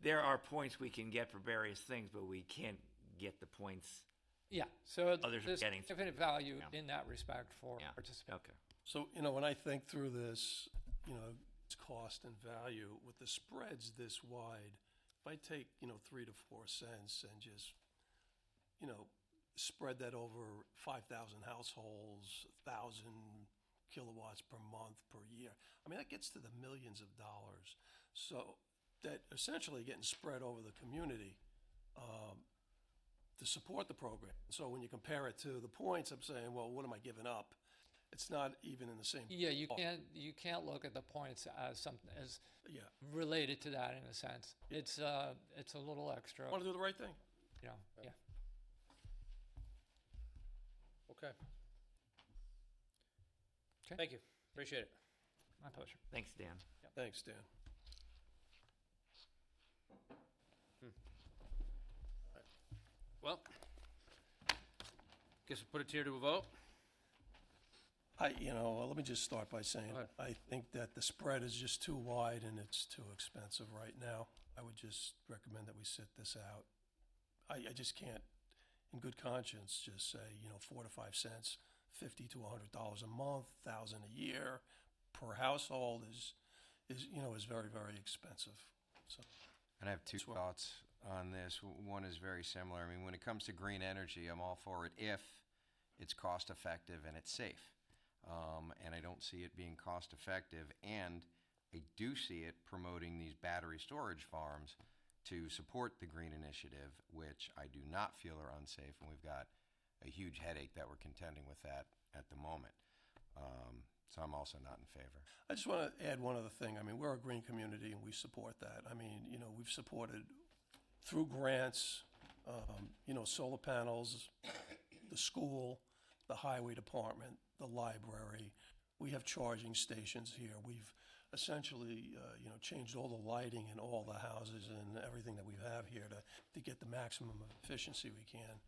[SPEAKER 3] there are points we can get for various things, but we can't get the points.
[SPEAKER 5] Yeah, so
[SPEAKER 3] Others are
[SPEAKER 5] there's
[SPEAKER 3] getting-
[SPEAKER 5] significant value
[SPEAKER 3] Yeah.
[SPEAKER 5] in that respect for
[SPEAKER 3] Yeah.
[SPEAKER 5] participants.
[SPEAKER 3] Okay.
[SPEAKER 6] So, when I think through this, its cost and value, with the spreads this wide, if I take, 3 to 4 cents and just, spread that over 5,000 households, 1,000 kilowatts per month, per year, I mean, that gets to the millions of dollars. So that essentially getting spread over the community, to support the program. So when you compare it to the points, I'm saying, well, what am I giving up? It's not even in the same.
[SPEAKER 5] Yeah, you
[SPEAKER 6] ballpark.
[SPEAKER 5] can't look at the points as something as
[SPEAKER 6] Yeah.
[SPEAKER 5] related to that in a sense. It's a little extra,
[SPEAKER 6] Want to do the right thing.
[SPEAKER 5] yeah.
[SPEAKER 2] Okay.
[SPEAKER 5] Okay.
[SPEAKER 2] Thank you. Appreciate it.
[SPEAKER 5] My pleasure.
[SPEAKER 3] Thanks, Dan.
[SPEAKER 6] Thanks, Dan.
[SPEAKER 2] Well, guess we'll put it here to a vote.
[SPEAKER 6] Let me just start by saying,
[SPEAKER 2] Go ahead.
[SPEAKER 6] I think that the spread is just too wide and it's too expensive right now. I would just recommend that we sit this out. I just can't, in good conscience, just say, 4 to 5 cents, $50 to $100 a month, 1,000 a year per household is very, very expensive. So,
[SPEAKER 7] And I have two
[SPEAKER 6] Sure.
[SPEAKER 7] thoughts on this. One is very similar. I mean, when it comes to green energy, I'm all for it if it's cost effective and it's safe. And I don't see it being cost effective. And I do see it promoting these battery storage farms to support the green initiative, which I do not feel are unsafe. And we've got a huge headache that we're contending with that at the moment. So I'm also not in favor.
[SPEAKER 6] I just want to add one other thing. I mean, we're a green community and we support that. I mean, we've supported through grants, solar panels, the school, the highway department, the library. We have charging stations here. We've essentially, changed all the lighting in all the houses and everything that we have here to get the maximum of efficiency we can.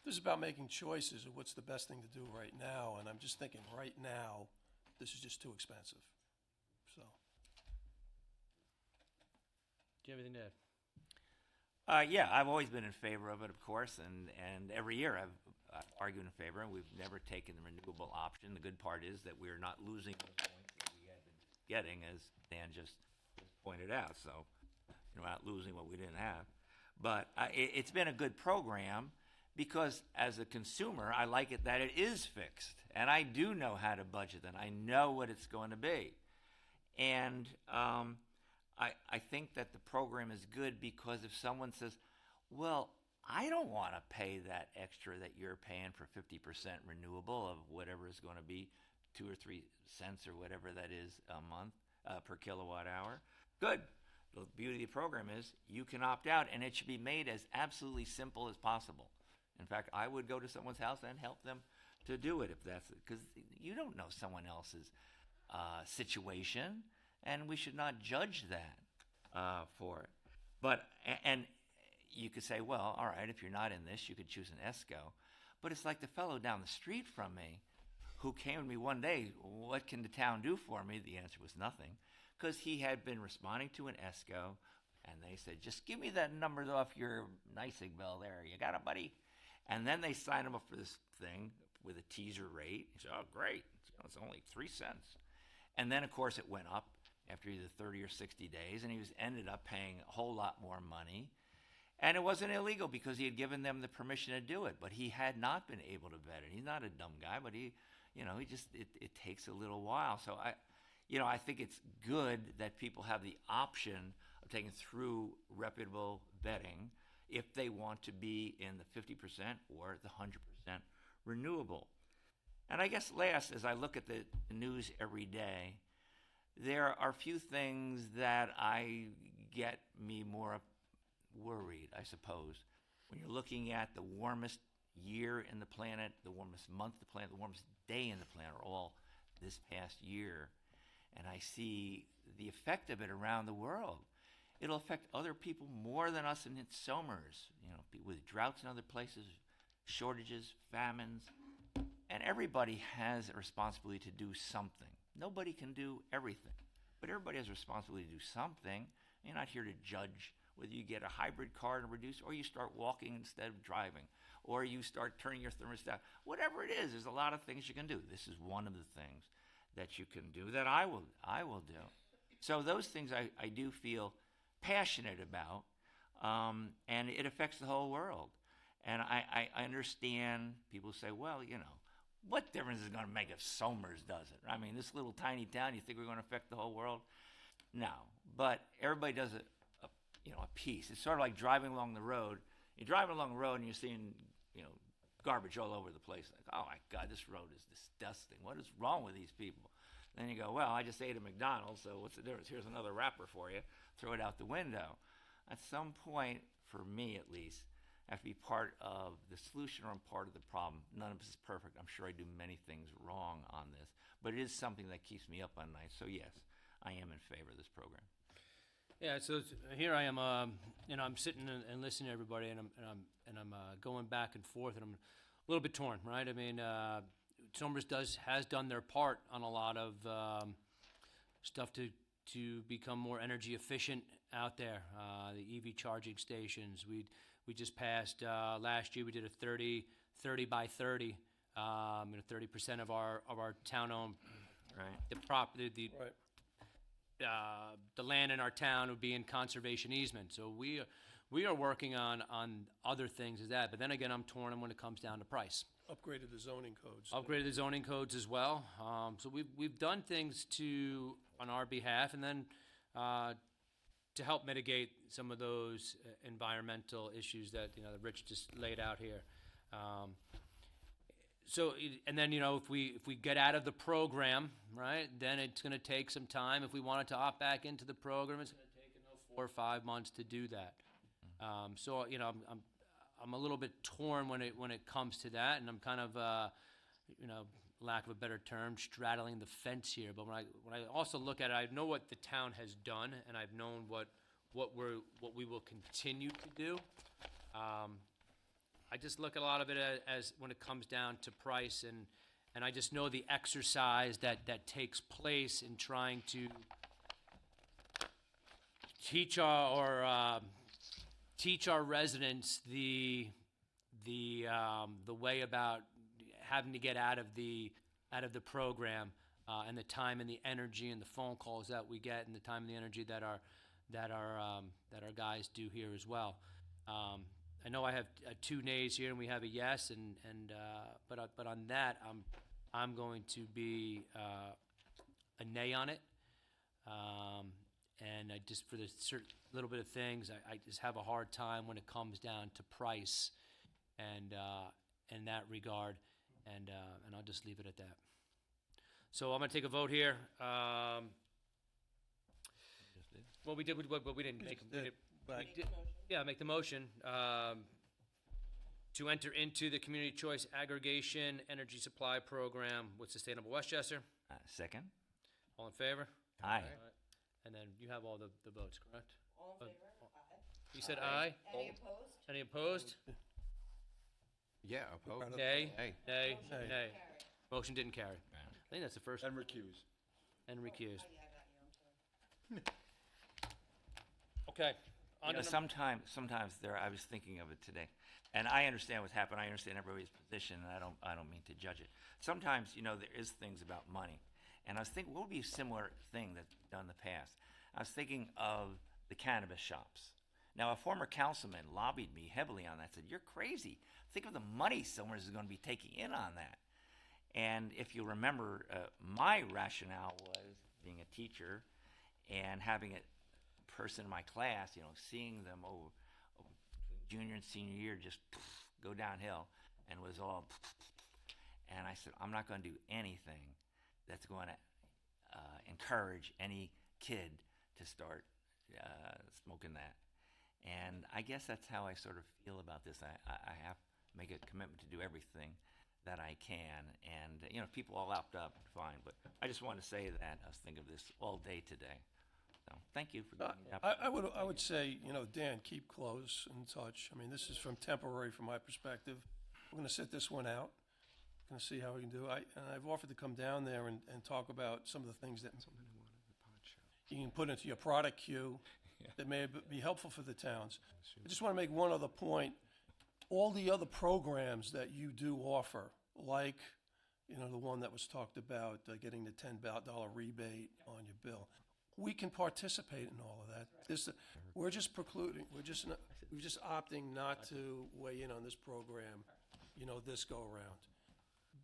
[SPEAKER 6] This is about making choices of what's the best thing to do right now, and I'm just thinking right now, this is just too expensive. So,
[SPEAKER 2] Do you have anything to add?
[SPEAKER 3] Yeah, I've always been in favor of it, of course, and every year I've argued in favor, and we've never taken the renewable option. The good part is that we're not losing the points that we had been getting, as Dan just pointed out. So, we're not losing what we didn't have. But it's been a good program because as a consumer, I like it that it is fixed, and I do know how to budget it. I know what it's going to be. And I think that the program is good because if someone says, well, I don't want to pay that extra that you're paying for 50% renewable of whatever is going to be 2 or 3 cents or whatever that is a month per kilowatt hour. Good. The beauty of the program is you can opt out, and it should be made as absolutely simple as possible. In fact, I would go to someone's house and help them to do it if that's it, because you don't know someone else's situation, and we should not judge that for it. But and you could say, well, all right, if you're not in this, you could choose an ESCO. But it's like the fellow down the street from me who came to me one day, what can the town do for me? The answer was nothing, because he had been responding to an ESCO, and they said, just give me that number off your NYSEG bill there. You got it, buddy? And then they signed him up for this thing with a teaser rate. He said, oh, great. It's only 3 cents. And then, of course, it went up. after either 30 or 60 days, and he was ended up paying a whole lot more money. And it wasn't illegal because he had given them the permission to do it, but he had not been able to vet it. He's not a dumb guy, but he just, it takes a little while. So I think it's good that people have the option of taking through reputable vetting if they want to be in the 50% or the 100% renewable. And I guess last, as I look at the news every day, there are a few things that get me more worried, I suppose. When you're looking at the warmest year in the planet, the warmest month in the planet, the warmest day in the planet, are all this past year, and I see the effect of it around the world. It'll affect other people more than us in Somers, with droughts in other places, shortages, famines, and everybody has a responsibility to do something. Nobody can do everything, but everybody has a responsibility to do something. You're not here to judge whether you get a hybrid car and reduce, or you start walking instead of driving, or you start turning your thermostat. Whatever it is, there's a lot of things you can do. This is one of the things that you can do that I will do. So those things I do feel passionate about, and it affects the whole world. And I understand people say, well, what difference is it going to make if Somers does it? I mean, this little tiny town, you think we're going to affect the whole world? No, but everybody does it, a piece. It's sort of like driving along the road. You're driving along the road and you're seeing, garbage all over the place. Like, oh my God, this road is disgusting. What is wrong with these people? Then you go, well, I just ate at McDonald's, so what's the difference? Here's another wrapper for you. Throw it out the window. At some point, for me at least, I have to be part of the solution or I'm part of the problem. None of us is perfect. I'm sure I do many things wrong on this, but it is something that keeps me up on night. So yes, I am in favor of this program.
[SPEAKER 2] Yeah, so here I am, I'm sitting and listening to everybody, and I'm going back and forth, and I'm a little bit torn, right? I mean, Somers has done their part on a lot of stuff to become more energy efficient out there. The EV charging stations, we just passed last year. We did a 30 by 30. 30% of our town-owned,
[SPEAKER 3] Right.
[SPEAKER 2] the land in our town would be in conservation easement. So we are working on other things as that. But then again, I'm torn when it comes down to price.
[SPEAKER 6] Upgraded the zoning codes.
[SPEAKER 2] Upgraded the zoning codes as well. So we've done things on our behalf, and then to help mitigate some of those environmental issues that that Rich just laid out here. And then if we get out of the program, right, then it's going to take some time. If we wanted to opt back into the program, it's going to take 4 or 5 months to do that. I'm a little bit torn when it comes to that, and I'm kind of lack of a better term, straddling the fence here. But when I also look at it, I know what the town has done, and I've known what we will continue to do. I just look at a lot of it as when it comes down to price, and I just know the exercise that takes place in trying to teach our residents the way about having to get out of the program, and the time and the energy and the phone calls that we get, and the time and the energy that our guys do here as well. I know I have 2 nays here, and we have a yes, but on that, I'm going to be a nay on it, and I just for the certain little bit of things, I just have a hard time when it comes down to price, and in that regard, and I'll just leave it at that. So I'm going to take a vote here. Well, we did, but we didn't make. Make the motion to enter into the Community Choice Aggregation Energy Supply Program with Sustainable Westchester.
[SPEAKER 3] Second.
[SPEAKER 2] All in favor?
[SPEAKER 3] Aye.
[SPEAKER 2] All right. And then you have all the votes, correct?
[SPEAKER 8] All in favor? Aye.
[SPEAKER 2] You said aye?
[SPEAKER 8] Any opposed?
[SPEAKER 2] Any opposed?
[SPEAKER 7] Yeah, opposed.
[SPEAKER 2] Nay?
[SPEAKER 7] Nay.
[SPEAKER 2] Nay?
[SPEAKER 6] Nay.
[SPEAKER 2] Nay. Motion didn't carry. I think that's the first.
[SPEAKER 1] And recuse.
[SPEAKER 2] And recused.
[SPEAKER 8] Oh, yeah, I got you, I'm sorry.
[SPEAKER 2] Okay. On to number-
[SPEAKER 3] Sometimes I was thinking of it today, and I understand what's happened. I understand everybody's position, and I don't mean to judge it. Sometimes there is things about money, And I was thinking, what would be a similar thing that's done in the past? I was thinking of the cannabis shops. Now, a former councilman lobbied me heavily on that, said, you're crazy. Think of the money Somers is going to be taking in on that. And if you remember, my rationale was being a teacher and having a person in my class, seeing them over junior and senior year just go downhill and was all, and I said, I'm not going to do anything that's going to encourage any kid to start smoking that. And I guess that's how I sort of feel about this. I have to make a commitment to do everything that I can. And, if people all opt up, fine. But I just want to say that I was thinking of this all day today. So thank you for giving me the opportunity.
[SPEAKER 6] I would say, Dan, keep close in touch. I mean, this is from temporary from my perspective. We're going to sit this one out. Going to see how we can do. And I've offered to come down there and talk about some of the things that you can put into your product queue that may be helpful for the towns. I just want to make one other point. All the other programs that you do offer, like, the one that was talked about, getting the $10 rebate on your bill, we can participate in all of that. We're just precluding, we're just opting not to weigh in on this program, this go around,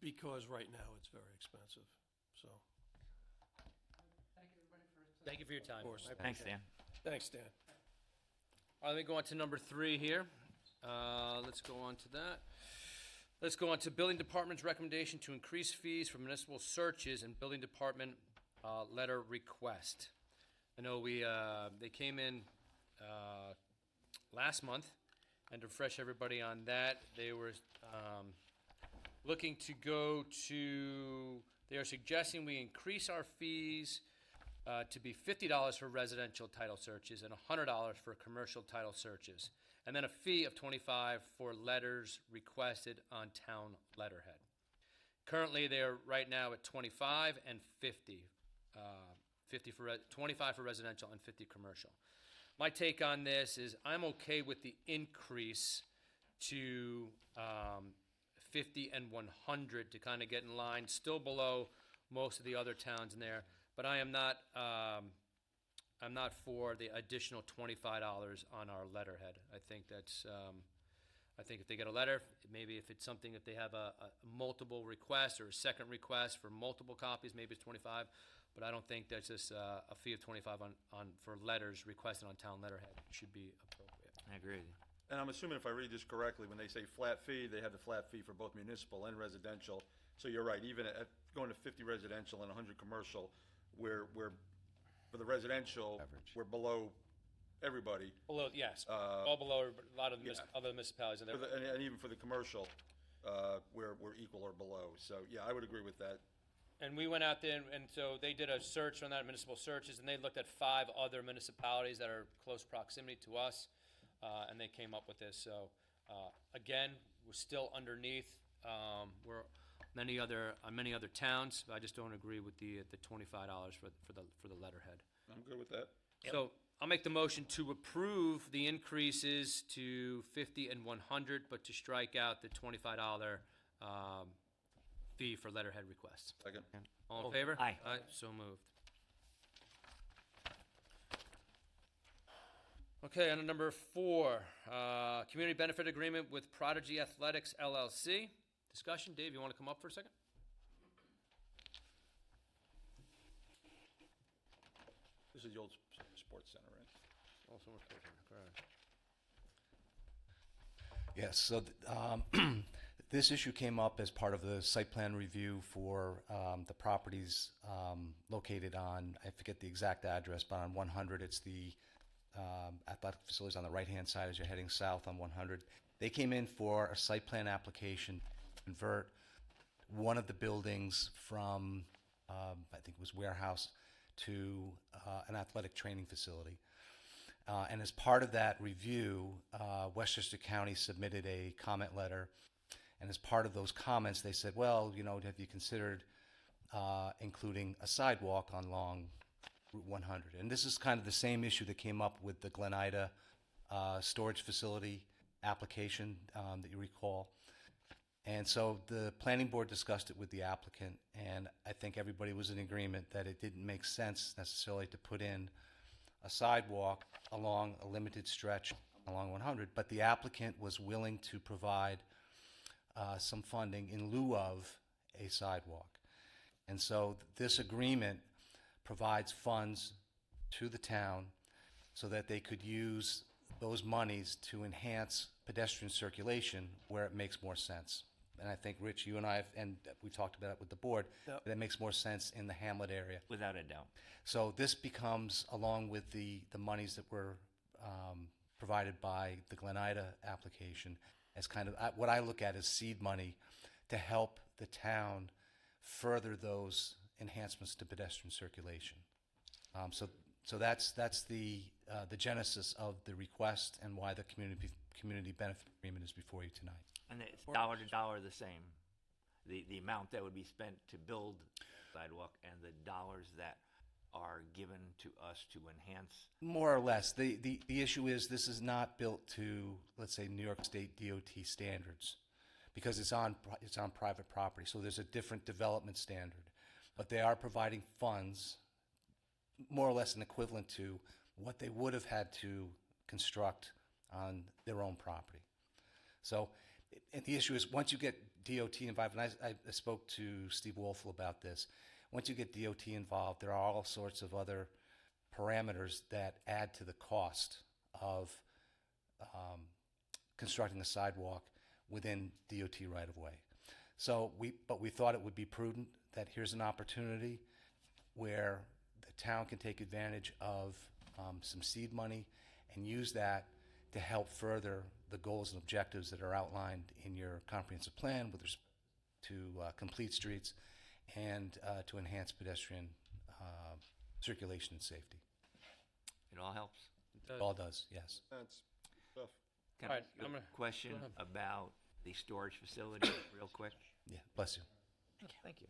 [SPEAKER 6] because right now it's very expensive, so.
[SPEAKER 2] Thank you for your time.
[SPEAKER 6] Of course.
[SPEAKER 3] Thanks, Dan.
[SPEAKER 6] Thanks, Dan.
[SPEAKER 2] All right, let me go on to number 3 here. Let's go on to that. Let's go on to Building Department's recommendation to increase fees for municipal searches and Building Department letter request. I know they came in last month, and to refresh everybody on that, they were looking to go to, they are suggesting we increase our fees to be $50 for residential title searches and $100 for commercial title searches, and then a fee of $25 for letters requested on town letterhead. Currently, they are right now at $25 and $50. 25 for residential and 50 commercial. My take on this is I'm okay with the increase to 50 and 100 to kind of get in line, still below most of the other towns in there. But I am not. I'm not for the additional $25 on our letterhead. I think that's. I think if they get a letter, maybe if it's something, if they have a multiple request or a second request for multiple copies, maybe it's 25. But I don't think that's just a fee of 25 on for letters requested on town letterhead should be appropriate.
[SPEAKER 3] I agree with you.
[SPEAKER 1] And I'm assuming if I read this correctly, when they say flat fee, they have the flat fee for both municipal and residential. So you're right, even at going to 50 residential and 100 commercial, we're for the residential, we're below everybody.
[SPEAKER 2] Below, yes, all below a lot of the
[SPEAKER 1] yeah.
[SPEAKER 2] other municipalities. And
[SPEAKER 1] And even for the commercial, we're equal or below. So yeah, I would agree with that.
[SPEAKER 2] And we went out there, and so they did a search on that, municipal searches, and they looked at 5 other municipalities that are close proximity to us, and they came up with this. So, again, we're still underneath. We're many other towns. But I just don't agree with the $25 for the letterhead.
[SPEAKER 1] I'm good with that.
[SPEAKER 2] So I'll make the motion to approve the increases to 50 and 100, but to strike out the $25 fee for letterhead requests.
[SPEAKER 1] Second.
[SPEAKER 2] All in favor?
[SPEAKER 3] Aye.
[SPEAKER 2] Aye, so moved. Okay, on to number 4, community benefit agreement with Prodigy Athletics LLC. Discussion, Dave, you want to come up for a second?
[SPEAKER 1] This is the old sports center, right?
[SPEAKER 9] Yes, so this issue came up as part of the site plan review for the properties located on, I forget the exact address, but on 100, it's the athletic facilities on the right-hand side as you're heading south on 100. They came in for a site plan application to convert one of the buildings from, I think it was warehouse, to an athletic training facility. And as part of that review, Westchester County submitted a comment letter. And as part of those comments, they said, well, have you considered including a sidewalk on Long Route 100? And this is kind of the same issue that came up with the Glen Ida storage facility application that you recall. And so the planning board discussed it with the applicant, and I think everybody was in agreement that it didn't make sense necessarily to put in a sidewalk along a limited stretch along 100, but the applicant was willing to provide some funding in lieu of a sidewalk. And so this agreement provides funds to the town so that they could use those monies to enhance pedestrian circulation where it makes more sense. And I think, Rich, you and I, and we talked about it with the board,
[SPEAKER 6] Yep.
[SPEAKER 9] that it makes more sense in the Hamlet area.
[SPEAKER 3] Without a doubt.
[SPEAKER 9] So this becomes, along with the monies that were provided by the Glen Ida application, as kind of what I look at as seed money to help the town further those enhancements to pedestrian circulation. So that's the genesis of the request and why the community benefit agreement is before you tonight.
[SPEAKER 3] And it's dollar to dollar the same. The amount that would be spent to build sidewalk and the dollars that are given to us to enhance.
[SPEAKER 9] More or less. The issue is this is not built to, let's say, New York State DOT standards, because it's on private property. So there's a different development standard. But they are providing funds, more or less an equivalent to what they would have had to construct on their own property. So, and the issue is once you get DOT involved, and I spoke to Steve Wolfel about this, once you get DOT involved, there are all sorts of other parameters that add to the cost of constructing a sidewalk within DOT right-of-way. So but we thought it would be prudent that here's an opportunity where the town can take advantage of some seed money and use that to help further the goals and objectives that are outlined in your comprehensive plan with respect to complete streets and to enhance pedestrian circulation and safety.
[SPEAKER 3] It all helps.
[SPEAKER 9] It all does, yes.
[SPEAKER 1] That's tough.
[SPEAKER 3] Can
[SPEAKER 2] All
[SPEAKER 3] I
[SPEAKER 2] right,
[SPEAKER 3] ask
[SPEAKER 2] I'm
[SPEAKER 3] a
[SPEAKER 2] gonna-
[SPEAKER 3] question
[SPEAKER 2] go ahead.
[SPEAKER 3] about the storage facility real quick?
[SPEAKER 9] Yeah, bless you.
[SPEAKER 3] Thank you.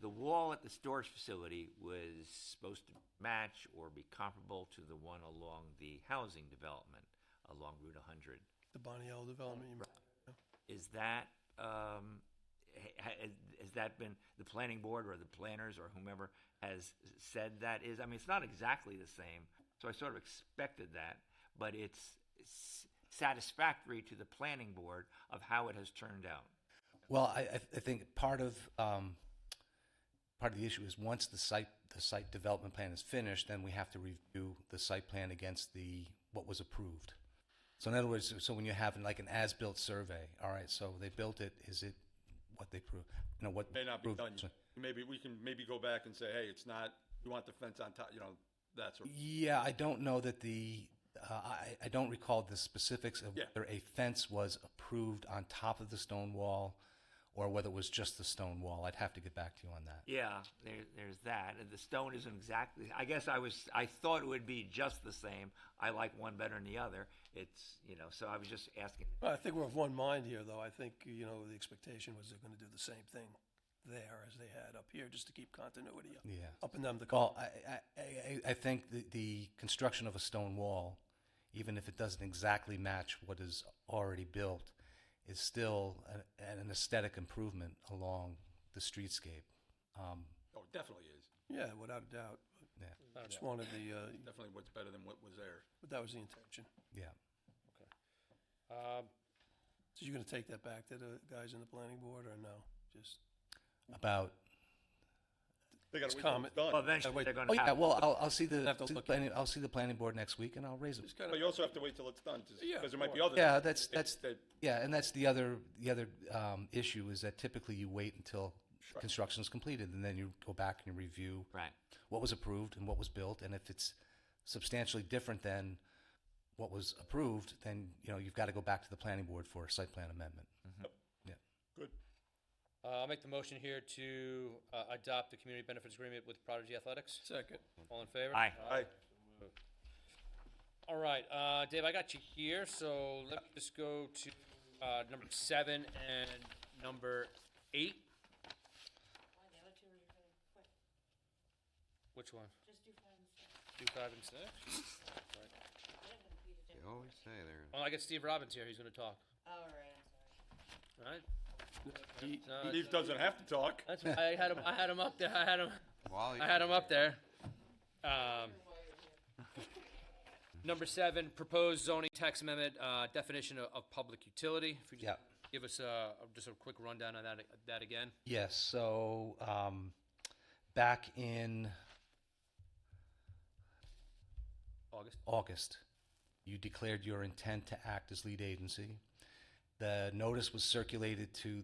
[SPEAKER 3] The wall at the storage facility was supposed to match or be comparable to the one along the housing development along Route 100.
[SPEAKER 6] The Boniel development, you mean?
[SPEAKER 3] Is that, has that been, the planning board or the planners or whomever has said that is? I mean, it's not exactly the same, so I sort of expected that, but it's satisfactory to the planning board of how it has turned out.
[SPEAKER 9] Well, I think part of the issue is once the site development plan is finished, then we have to review the site plan against what was approved. So in other words, so when you have like an as-built survey, all right, so they built it, is it what they proved? You know, what
[SPEAKER 1] May not be
[SPEAKER 9] approved-
[SPEAKER 1] done. Maybe we can go back and say, hey, it's not, we want the fence on top, that sort of.
[SPEAKER 9] Yeah, I don't know that I don't recall the specifics of
[SPEAKER 1] Yeah.
[SPEAKER 9] whether a fence was approved on top of the stone wall or whether it was just the stone wall. I'd have to get back to you on that.
[SPEAKER 3] Yeah, there's that. And the stone isn't exactly, I guess I thought it would be just the same. I like one better than the other. It's, so I was just asking.
[SPEAKER 6] Well, I think we're of one mind here, though. I think, the expectation was they're gonna do the same thing there as they had up here, just to keep continuity
[SPEAKER 9] Yeah.
[SPEAKER 6] up and down the.
[SPEAKER 9] Well, I think the construction of a stone wall, even if it doesn't exactly match what is already built, is still an aesthetic improvement along the streetscape.
[SPEAKER 1] Oh, it definitely is.
[SPEAKER 6] Yeah, without a doubt.
[SPEAKER 9] Yeah,
[SPEAKER 6] Just wanted
[SPEAKER 1] Definitely what's better than what was there.
[SPEAKER 6] but that was the intention.
[SPEAKER 9] yeah.
[SPEAKER 6] So you're gonna take that back to the guys in the planning board, or no? Just,
[SPEAKER 9] About.
[SPEAKER 1] They gotta
[SPEAKER 6] It's
[SPEAKER 1] wait till
[SPEAKER 6] common.
[SPEAKER 1] it's done.
[SPEAKER 3] Well, eventually
[SPEAKER 6] wait.
[SPEAKER 3] they're going
[SPEAKER 9] Oh
[SPEAKER 3] to
[SPEAKER 9] yeah.
[SPEAKER 3] have.
[SPEAKER 9] Well, I'll see
[SPEAKER 6] Have to look at
[SPEAKER 9] I'll see the planning board next week, and I'll raise it.
[SPEAKER 6] just
[SPEAKER 1] But
[SPEAKER 6] kinda,
[SPEAKER 1] you also have to wait till it's done,
[SPEAKER 6] Yeah,
[SPEAKER 1] because there
[SPEAKER 6] of
[SPEAKER 1] might be
[SPEAKER 6] course.
[SPEAKER 1] other.
[SPEAKER 9] Yeah, that's
[SPEAKER 1] that-
[SPEAKER 9] yeah, and that's the other issue is that typically you wait until construction is completed, and then you go back and you review
[SPEAKER 3] Right.
[SPEAKER 9] what was approved and what was built, and if it's substantially different than what was approved, then you've got to go back to the planning board for a site plan amendment. Yeah.
[SPEAKER 1] Good.
[SPEAKER 2] I'll make the motion here to adopt the community benefits agreement with Prodigy Athletics.
[SPEAKER 6] second.
[SPEAKER 2] All in favor?
[SPEAKER 3] Aye.
[SPEAKER 1] Aye.
[SPEAKER 2] All right, Dave, I got you here, so let me just go to number 7 and number 8.
[SPEAKER 8] Why the other two are kind of quick?
[SPEAKER 2] Which one?
[SPEAKER 8] Just do 5 and 6.
[SPEAKER 2] Do 5 and 6?
[SPEAKER 8] I don't want to beat it
[SPEAKER 7] They
[SPEAKER 8] down.
[SPEAKER 7] always say they're.
[SPEAKER 2] Well, I got Steve Robbins here, he's gonna talk.
[SPEAKER 8] All right, I'm sorry.
[SPEAKER 2] All right.
[SPEAKER 1] Steve doesn't have to talk.
[SPEAKER 2] That's why I had him. I had him up there. I
[SPEAKER 7] Wally?
[SPEAKER 2] had him up there. Number 7, proposed zoning text amendment, definition of public utility. If you just
[SPEAKER 9] Yeah.
[SPEAKER 2] give us just a quick rundown on that again.
[SPEAKER 9] Yes, so back in August, you declared your intent to act as lead agency. The notice was circulated to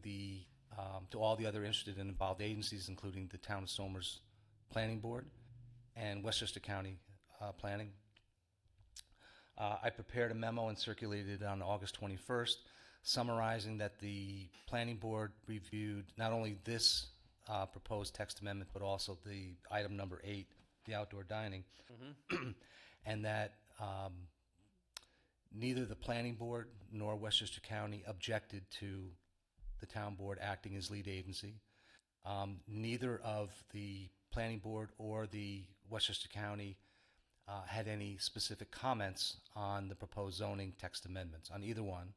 [SPEAKER 9] to all the other interested and involved agencies, including the Town of Somers Planning Board and Westchester County Planning. I prepared a memo and circulated it on August 21st, summarizing that the Planning Board reviewed not only this proposed text amendment, but also the item number 8, the outdoor dining, and that neither the Planning Board nor Westchester County objected to the Town Board acting as lead agency. Neither of the Planning Board or the Westchester County had any specific comments on the proposed zoning text amendments, on either one.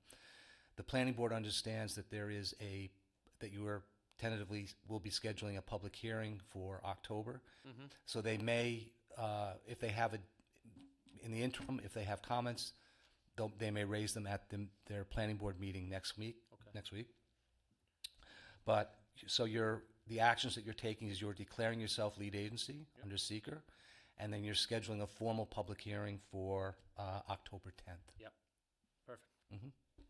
[SPEAKER 9] The Planning Board understands that that you are tentatively will be scheduling a public hearing for October. So they may, if they have in the interim, if they have comments, they may raise them at their Planning Board meeting next week. But so the actions that you're taking is you're declaring yourself lead agency under seeker, and then you're scheduling a formal public hearing for October 10th.
[SPEAKER 2] Yep. Perfect.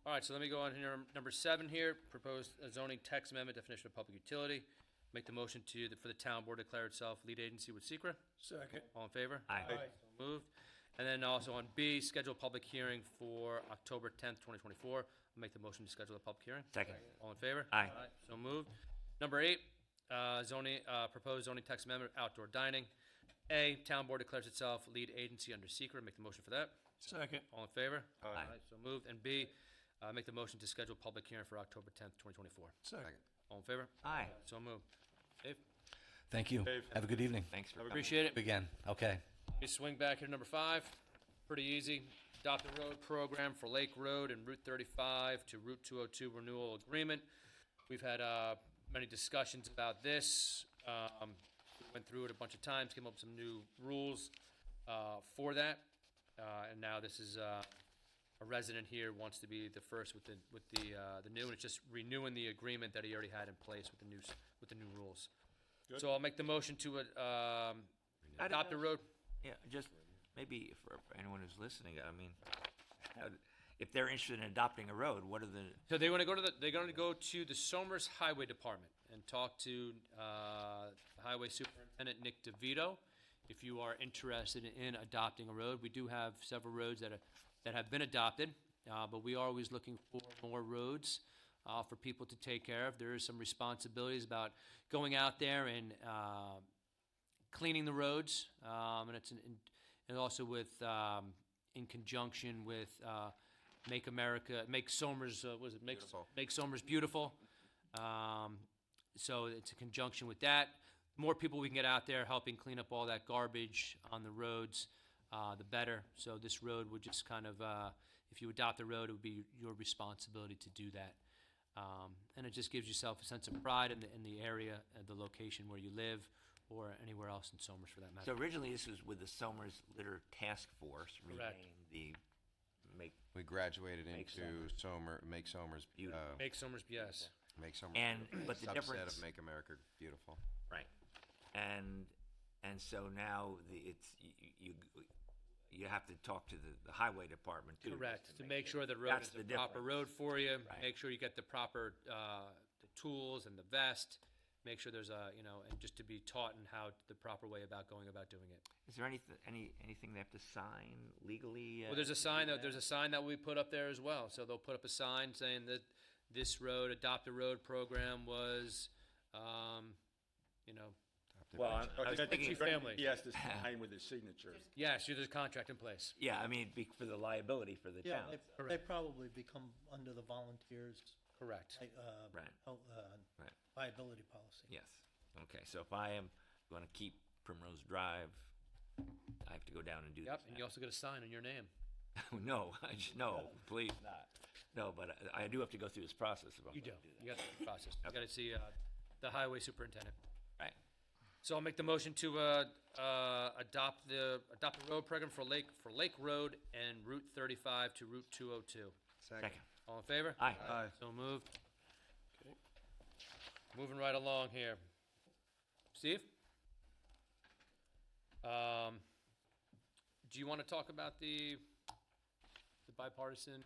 [SPEAKER 2] All right, so let me go on here. Number 7 here, proposed zoning text amendment, definition of public utility. Make the motion for the town board to declare itself lead agency with secret.
[SPEAKER 6] Second.
[SPEAKER 2] All in favor?
[SPEAKER 3] Aye.
[SPEAKER 2] So moved. And then also on B, schedule a public hearing for October 10th, 2024. I'll make the motion to schedule a public hearing.
[SPEAKER 3] Second.
[SPEAKER 2] All in favor?
[SPEAKER 3] Aye.
[SPEAKER 2] So moved. Number 8, proposed zoning text amendment, outdoor dining. A, town board declares itself lead agency under secret. Make the motion for that.
[SPEAKER 6] Second.
[SPEAKER 2] All in favor?
[SPEAKER 3] Aye.
[SPEAKER 2] So moved. And B, make the motion to schedule public hearing for October 10th, 2024.
[SPEAKER 6] Second.
[SPEAKER 2] All in favor?
[SPEAKER 3] Aye.
[SPEAKER 2] So moved. Dave?
[SPEAKER 9] Thank you.
[SPEAKER 1] Dave.
[SPEAKER 9] Have a good evening.
[SPEAKER 3] Thanks for coming.
[SPEAKER 2] Appreciate it.
[SPEAKER 9] Again, okay.
[SPEAKER 2] We swing back here to number 5. Pretty easy. Adopt a road program for Lake Road and Route 35 to Route 202 renewal agreement. We've had many discussions about this. We went through it a bunch of times, came up with some new rules for that. And now this is a resident here wants to be the first with the new, and it's just renewing the agreement that he already had in place with the new rules. So I'll make the motion to adopt the road.
[SPEAKER 3] Yeah, just maybe for anyone who's listening, I mean, if they're interested in adopting a road, what are the...
[SPEAKER 2] So they're going to go to the Somers Highway Department and talk to Highway Superintendent Nick DeVito. If you are interested in adopting a road, we do have several roads that have been adopted, but we are always looking for more roads for people to take care of. There is some responsibilities about going out there and cleaning the roads, and it's and also with in conjunction with Make Somers
[SPEAKER 7] Beautiful.
[SPEAKER 2] Make Somers Beautiful. So it's a conjunction with that. The more people we can get out there helping clean up all that garbage on the roads, the better. So this road would just kind of, if you adopt the road, it would be your responsibility to do that. And it just gives yourself a sense of pride in the area, the location where you live, or anywhere else in Somers for that matter.
[SPEAKER 3] So originally this was with the Somers Litter Task Force,
[SPEAKER 2] Correct.
[SPEAKER 3] renamed the
[SPEAKER 7] We graduated
[SPEAKER 3] Make
[SPEAKER 7] into Make Somers,
[SPEAKER 3] Beautiful.
[SPEAKER 2] Make Somers, yes.
[SPEAKER 7] Make Somers.
[SPEAKER 3] But the
[SPEAKER 7] subset
[SPEAKER 3] difference...
[SPEAKER 7] of Make America Beautiful.
[SPEAKER 3] Right. And so now you have to talk to the highway department too.
[SPEAKER 2] Correct, to make sure the road
[SPEAKER 3] That's
[SPEAKER 2] is the
[SPEAKER 3] the
[SPEAKER 2] proper road
[SPEAKER 3] difference.
[SPEAKER 2] for you,
[SPEAKER 3] Right.
[SPEAKER 2] make sure you get the proper, the tools and the vest, make sure there's and just to be taught in how, the proper way about going about doing it.
[SPEAKER 3] Is there anything they have to sign legally?
[SPEAKER 2] Well, there's a sign that we put up there as well, so they'll put up a sign saying that this road, Adopt a Road program was,
[SPEAKER 3] Well, I was thinking,
[SPEAKER 2] family.
[SPEAKER 1] He has to sign with his signature.
[SPEAKER 2] yes, there's a contract in place.
[SPEAKER 3] yeah, I mean, for the liability for the
[SPEAKER 10] Yeah,
[SPEAKER 3] town.
[SPEAKER 10] they probably become under the volunteers,
[SPEAKER 2] Correct.
[SPEAKER 3] Right. Right.
[SPEAKER 10] liability policy.
[SPEAKER 3] Yes. Okay, so if I am going to keep Primrose Drive, I have to go down and do
[SPEAKER 2] Yep,
[SPEAKER 3] this.
[SPEAKER 2] and you also get a sign on your name.
[SPEAKER 3] No, no, please not. No, but I do have to go through this process. If I'm
[SPEAKER 2] You do.
[SPEAKER 3] gonna that.
[SPEAKER 2] You got the process. You got to see the highway superintendent.
[SPEAKER 3] Right.
[SPEAKER 2] So I'll make the motion to adopt the road program for Lake Road and Route 35 to Route 202.
[SPEAKER 3] Second.
[SPEAKER 2] All in favor?
[SPEAKER 3] Aye.
[SPEAKER 1] Aye.
[SPEAKER 2] So moved. Moving right along here. Steve? Do you want to talk about the bipartisan?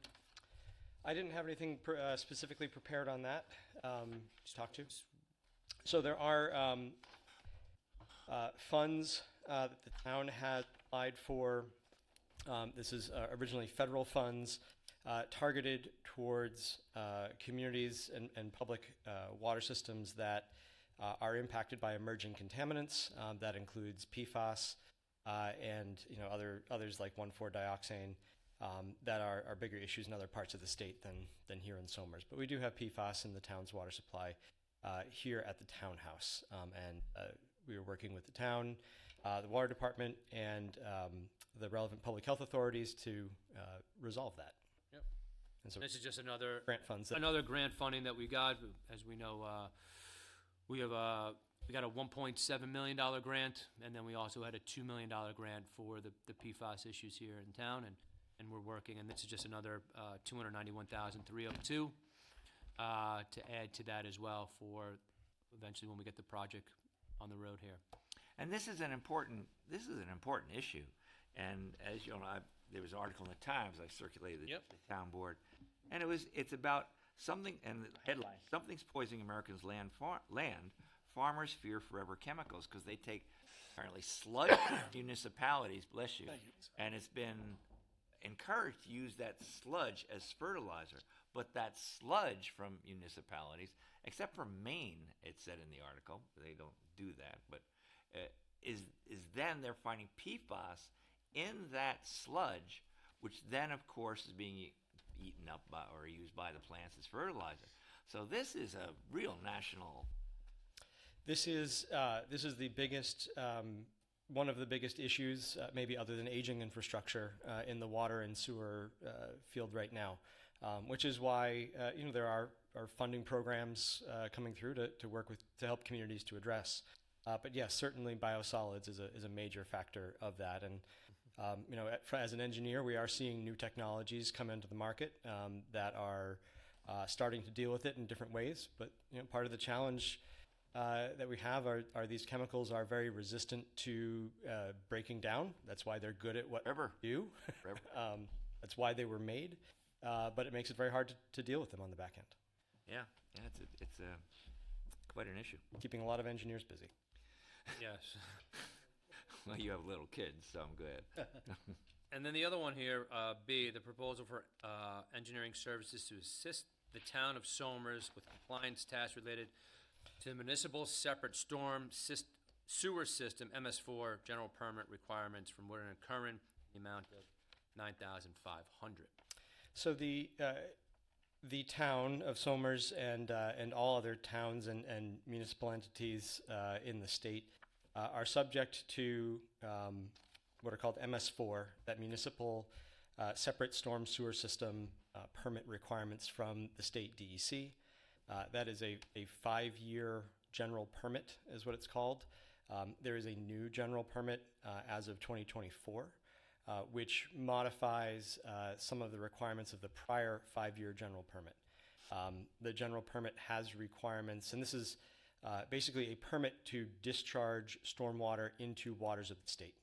[SPEAKER 11] I didn't have anything specifically prepared on that to talk to. So there are funds that the town had applied for. This is originally federal funds targeted towards communities and public water systems that are impacted by emerging contaminants. That includes PFAS and others like 1,4-dioxane. That are bigger issues in other parts of the state than here in Somers. But we do have PFAS in the town's water supply here at the townhouse. And we are working with the town, the water department, and the relevant public health authorities to resolve that.
[SPEAKER 2] Yep.
[SPEAKER 11] And so
[SPEAKER 2] This is just another
[SPEAKER 11] grant funds.
[SPEAKER 2] another grant funding that we got. As we know, we got a $1.7 million grant, and then we also had a $2 million grant for the PFAS issues here in town, and we're working. And this is just another $291,302 to add to that as well for eventually when we get the project on the road here.
[SPEAKER 3] And this is an important issue. And as you know, there was an article in the Times I circulated
[SPEAKER 2] Yep.
[SPEAKER 3] the town board, and it's about something. And the headline: "Something's poisoning Americans' land. Farmers fear forever chemicals," because they take apparently sludge from municipalities. Bless you.
[SPEAKER 6] Thank you.
[SPEAKER 3] And it's been encouraged to use that sludge as fertilizer. But that sludge from municipalities, except for Maine, it said in the article, they don't do that, but is then they're finding PFAS in that sludge, which then, of course, is being eaten up by or used by the plants as fertilizer. So this is a real national.
[SPEAKER 11] This is the biggest, one of the biggest issues, maybe other than aging infrastructure in the water and sewer field right now, which is why there are funding programs coming through to work with to help communities to address. But yes, certainly biosolids is a major factor of that. And as an engineer, we are seeing new technologies come into the market that are starting to deal with it in different ways. But part of the challenge that we have are these chemicals are very resistant to breaking down. That's why they're good at what they do. That's why they were made. But it makes it very hard to deal with them on the back end.
[SPEAKER 3] Yeah, it's quite an issue.
[SPEAKER 11] Keeping a lot of engineers busy.
[SPEAKER 2] Yes.
[SPEAKER 3] Well, you have little kids, so I'm good.
[SPEAKER 2] And then the other one here, B, the proposal for engineering services to assist the town of Somers with compliance tasks related to the municipal separate storm sewer system, MS4 general permit requirements from Woodard and Curran, the amount of $9,500.
[SPEAKER 11] So the town of Somers and all other towns and municipal entities in the state are subject to what are called MS4, that municipal separate storm sewer system permit requirements from the state DEC. That is a 5-year general permit is what it's called. There is a new general permit as of 2024, which modifies some of the requirements of the prior 5-year general permit. The general permit has requirements, and this is basically a permit to discharge stormwater into waters of the state.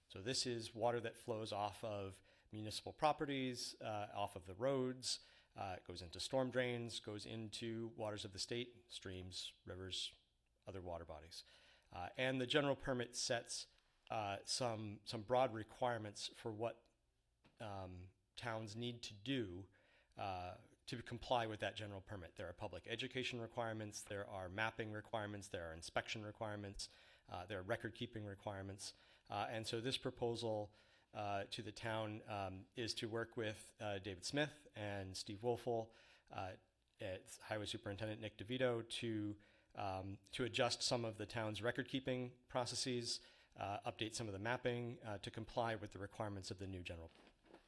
[SPEAKER 11] So this is water that flows off of municipal properties, off of the roads. It goes into storm drains, goes into waters of the state, streams, rivers, other water bodies. And the general permit sets some broad requirements for what towns need to do to comply with that general permit. There are public education requirements, there are mapping requirements, there are inspection requirements, there are record-keeping requirements. And so this proposal to the town is to work with David Smith and Steve Wolfel, Highway Superintendent Nick DeVito, to adjust some of the town's record-keeping processes, update some of the mapping to comply with the requirements of the new general.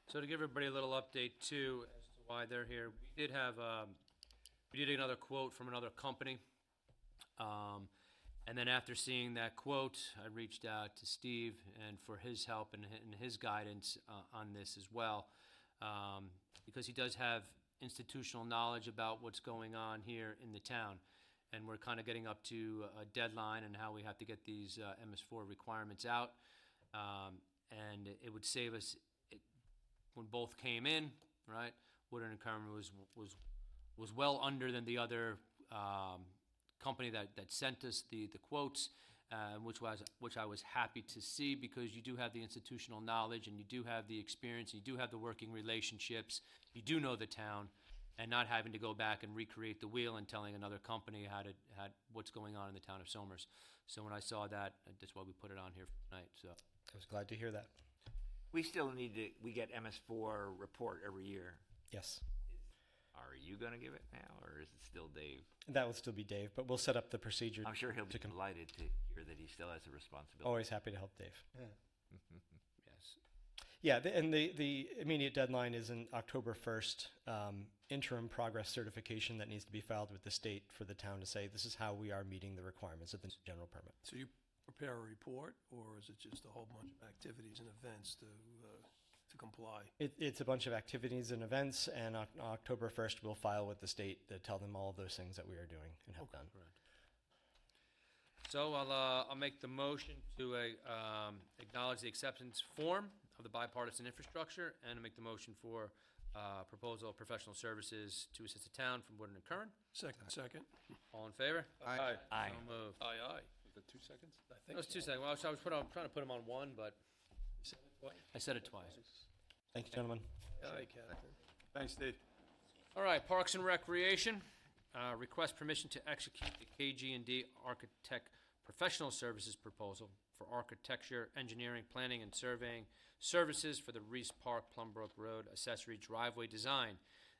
[SPEAKER 2] So to give everybody a little update too, as to why they're here. We did have, we did another quote from another company. And then after seeing that quote, I reached out to Steve and for his help and his guidance on this as well. Because he does have institutional knowledge about what's going on here in the town. And we're kind of getting up to a deadline and how we have to get these MS4 requirements out. And it would save us, when both came in, right, Woodard and Curran was well under than the other company that sent us the quotes, which I was happy to see, because you do have the institutional knowledge and you do have the experience, and you do have the working relationships, you do know the town, and not having to go back and recreate the wheel and telling another company what's going on in the town of Somers. So when I saw that, that's why we put it on here tonight. So
[SPEAKER 11] I was glad to hear that.
[SPEAKER 3] We still we get MS4 report every year.
[SPEAKER 11] Yes.
[SPEAKER 3] Are you going to give it now, or is it still Dave?
[SPEAKER 11] That will still be Dave, but we'll set up the procedure.
[SPEAKER 3] I'm sure he'll be
[SPEAKER 11] to com-
[SPEAKER 3] delighted to hear that he still has a responsibility.
[SPEAKER 11] Always happy to help Dave.
[SPEAKER 2] yes.
[SPEAKER 11] Yeah, and the immediate deadline is in October 1st. Interim progress certification that needs to be filed with the state for the town to say this is how we are meeting the requirements of the general permit.
[SPEAKER 6] So you prepare a report, or is it just a whole bunch of activities and events to comply?
[SPEAKER 11] It's a bunch of activities and events, and on October 1st we'll file with the state to tell them all of those things that we are doing and have done.
[SPEAKER 2] So I'll make the motion to acknowledge the acceptance form of the bipartisan infrastructure, and to make the motion for proposal of professional services to assist the town from Woodard and Curran.
[SPEAKER 6] Second.
[SPEAKER 2] All in favor?
[SPEAKER 1] Aye.
[SPEAKER 3] Aye.
[SPEAKER 2] So moved.
[SPEAKER 6] Aye.
[SPEAKER 1] Was that 2 seconds?
[SPEAKER 6] I
[SPEAKER 2] That
[SPEAKER 6] think
[SPEAKER 2] was 2 seconds. Well, I was trying to put them on one, but I said it twice.
[SPEAKER 11] Thank you, gentlemen.
[SPEAKER 6] Aye, Captain.
[SPEAKER 1] Thanks, Steve.
[SPEAKER 2] All right, Parks and Recreation, request permission to execute the KG&D Architect Professional Services proposal for architecture, engineering, planning, and surveying services for the Reese Park Plumbrook Road accessory driveway design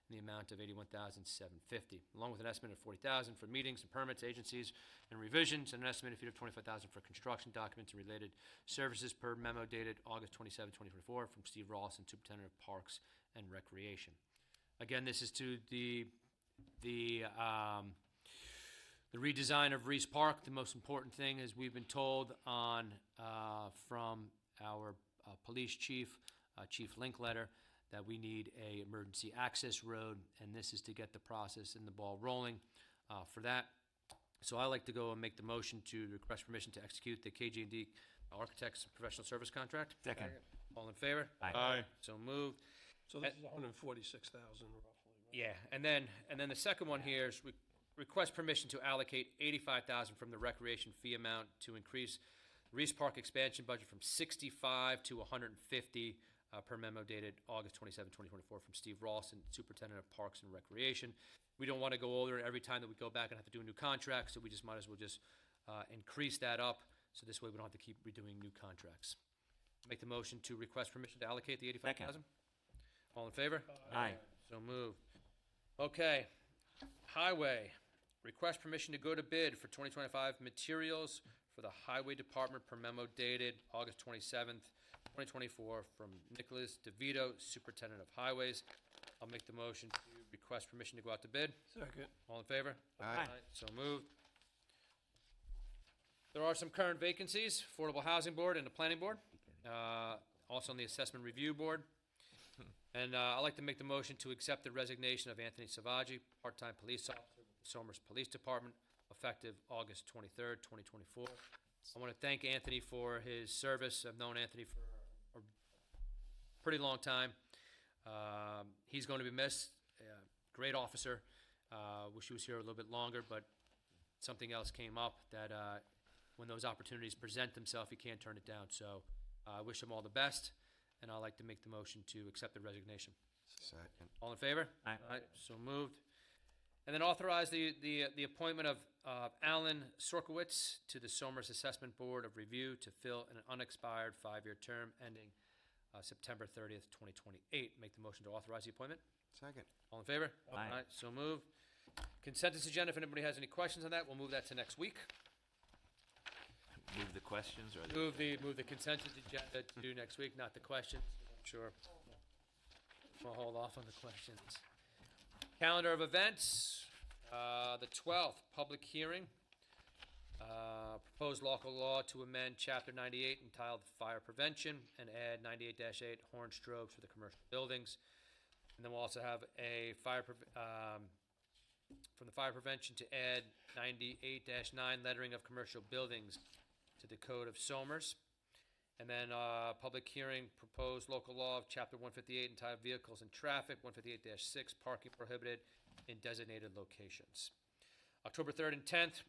[SPEAKER 2] in the amount of $81,750, along with an estimate of $40,000 for meetings and permits, agencies, and revisions, and an estimated fee of $25,000 for construction documents and related services per memo dated August 27, 2024, from Steve Rawson, Superintendent of Parks and Recreation. Again, this is to the redesign of Reese Park. The most important thing, as we've been told from our police chief, Chief Linkletter, that we need a emergency access road, and this is to get the process and the ball rolling for that. So I'd like to go and make the motion to request permission to execute the KG&D Architects Professional Service Contract.
[SPEAKER 3] Second.
[SPEAKER 2] All in favor?
[SPEAKER 3] Aye.
[SPEAKER 2] So moved.
[SPEAKER 6] So this is 146,000 roughly, right?
[SPEAKER 2] Yeah, and then the second one here is request permission to allocate $85,000 from the recreation fee amount to increase Reese Park expansion budget from 65 to 150 per memo dated August 27, 2024, from Steve Rawson, Superintendent of Parks and Recreation. We don't want to go over it every time that we go back and have to do a new contract, so we just might as well just increase that up, so this way we don't have to keep redoing new contracts. Make the motion to request permission to allocate the $85,000. All in favor?
[SPEAKER 3] Aye.
[SPEAKER 2] So moved. Okay, Highway, request permission to go to bid for 2025 materials for the Highway Department per memo dated August 27th, 2024, from Nicholas DeVito, Superintendent of Highways. I'll make the motion to request permission to go out to bid.
[SPEAKER 6] Second.
[SPEAKER 2] All in favor?
[SPEAKER 7] Aye.
[SPEAKER 2] So moved. There are some current vacancies, Affordable Housing Board and the Planning Board, also on the Assessment Review Board. And I'd like to make the motion to accept the resignation of Anthony Savaggi, part-time police officer with the Somers Police Department, effective August 23rd, 2024. I want to thank Anthony for his service. I've known Anthony for a pretty long time. He's going to be missed. Great officer. Wish he was here a little bit longer, but something else came up that when those opportunities present themselves, you can't turn it down. So I wish him all the best, and I'd like to make the motion to accept the resignation.
[SPEAKER 7] Second.
[SPEAKER 2] All in favor?
[SPEAKER 3] Aye.
[SPEAKER 2] So moved. And then authorize the appointment of Alan Sorkowitz to the Somers Assessment Board of Review to fill an unexpired 5-year term ending September 30th, 2028. Make the motion to authorize the appointment.
[SPEAKER 7] Second.
[SPEAKER 2] All in favor?
[SPEAKER 3] Aye.
[SPEAKER 2] So moved. Consensus agenda, if anybody has any questions on that, we'll move that to next week.
[SPEAKER 3] Move the questions or
[SPEAKER 2] Move the consensus agenda to do next week, not the questions. I'm sure we'll hold off on the questions. Calendar of events, the 12th, public hearing. Proposed local law to amend Chapter 98 entitled Fire Prevention and add 98-8 horn strobes for the commercial buildings. And then we'll also have a from the fire prevention to add 98-9 lettering of commercial buildings to the Code of Somers. And then public hearing, proposed local law of Chapter 158 entitled Vehicles and Traffic, 158-6, parking prohibited in designated locations. October 3rd and 10th,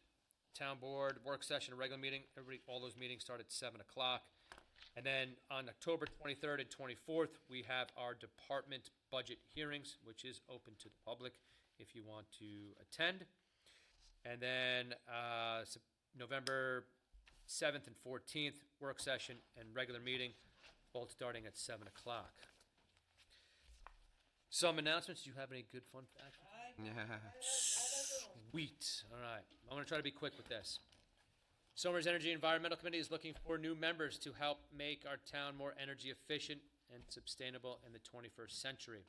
[SPEAKER 2] Town Board work session, a regular meeting. All those meetings start at 7 o'clock. And then on October 23rd and 24th, we have our department budget hearings, which is open to the public if you want to attend. And then November 7th and 14th, work session and regular meeting, both starting at 7 o'clock. Some announcements. Do you have any good fun facts? Sweet. All right. I'm going to try to be quick with this. Somers Energy Environmental Committee is looking for new members to help make our town more energy efficient and sustainable in the 21st century.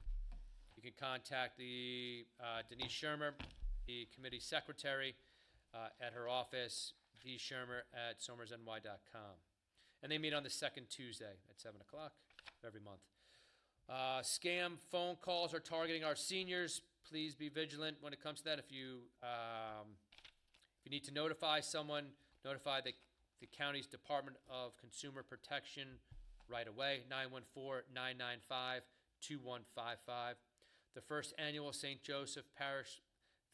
[SPEAKER 2] You can contact the Denise Shermer, the committee secretary, at her office, dshermer@somersny.com. And they meet on the second Tuesday at 7 o'clock every month. Scam phone calls are targeting our seniors. Please be vigilant when it comes to that. If you need to notify someone, notify the county's Department of Consumer Protection right away, 914-995-2155. The first annual St. Joseph Parish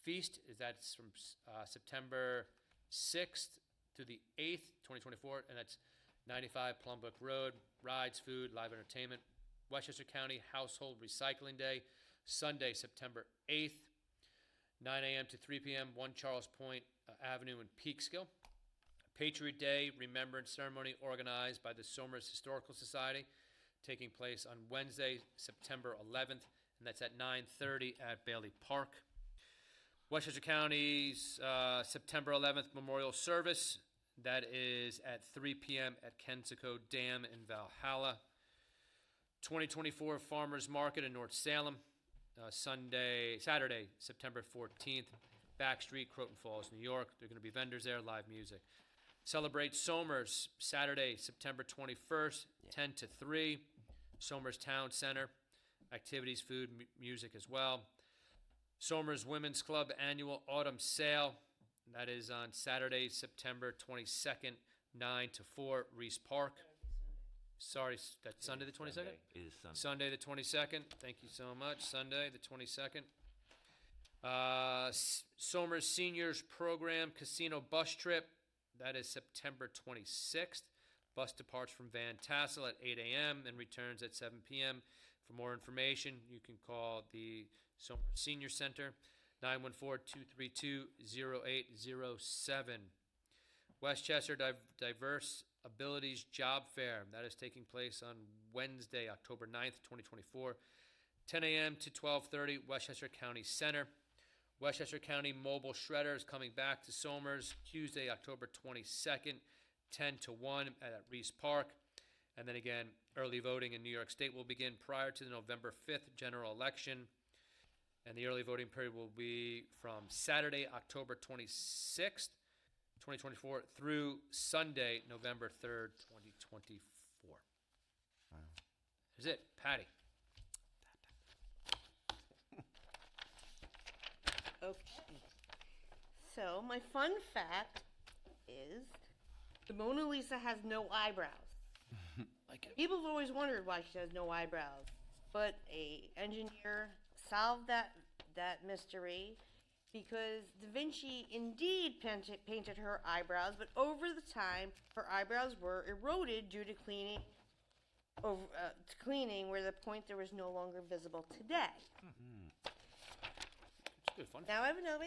[SPEAKER 2] Feast that's from September 6th to the 8th, 2024, and that's 95 Plumbrook Road. Rides, food, live entertainment. Westchester County Household Recycling Day, Sunday, September 8th, 9 a.m. to 3 p.m., 1 Charles Point Avenue in Peekskill. Patriot Day Remembrance Ceremony organized by the Somers Historical Society, taking place on Wednesday, September 11th, and that's at 9:30 at Bailey Park. Westchester County's September 11th Memorial Service, that is at 3 p.m. at Kensico Dam in Valhalla. 2024 Farmers Market in North Salem, Saturday, September 14th, Back Street, Croton Falls, New York. There are going to be vendors there, live music. Celebrate Somers, Saturday, September 21st, 10 to 3, Somers Town Center. Activities, food, music as well. Somers Women's Club Annual Autumn Sale. That is on Saturday, September 22nd, 9 to 4, Reese Park. Sorry, that's Sunday the 22nd?
[SPEAKER 3] It is Sunday.
[SPEAKER 2] Sunday the 22nd. Thank you so much. Sunday the 22nd. Somers Seniors Program Casino Bus Trip. That is September 26th. Bus departs from Van Tassel at 8 a.m. and returns at 7 p.m. For more information, you can call the Somers Senior Center, 914-232-0807. Westchester Diverse Abilities Job Fair. That is taking place on Wednesday, October 9th, 2024, 10 a.m. to 12:30, Westchester County Center. Westchester County Mobile Shredder is coming back to Somers Tuesday, October 22nd, 10 to 1 at Reese Park. And then again, early voting in New York State will begin prior to the November 5th general election. And the early voting period will be from Saturday, October 26th, 2024, through Sunday, November 3rd, 2024.
[SPEAKER 7] Wow.
[SPEAKER 2] That's it. Patty.
[SPEAKER 12] Okay. So, my fun fact is the Mona Lisa has no eyebrows. People have always wondered why she has no eyebrows, but a engineer solved that mystery because Da Vinci indeed painted her eyebrows, but over the time her eyebrows were eroded due to cleaning, where the point there was no longer visible today.
[SPEAKER 2] It's good fun.
[SPEAKER 12] Now I don't know.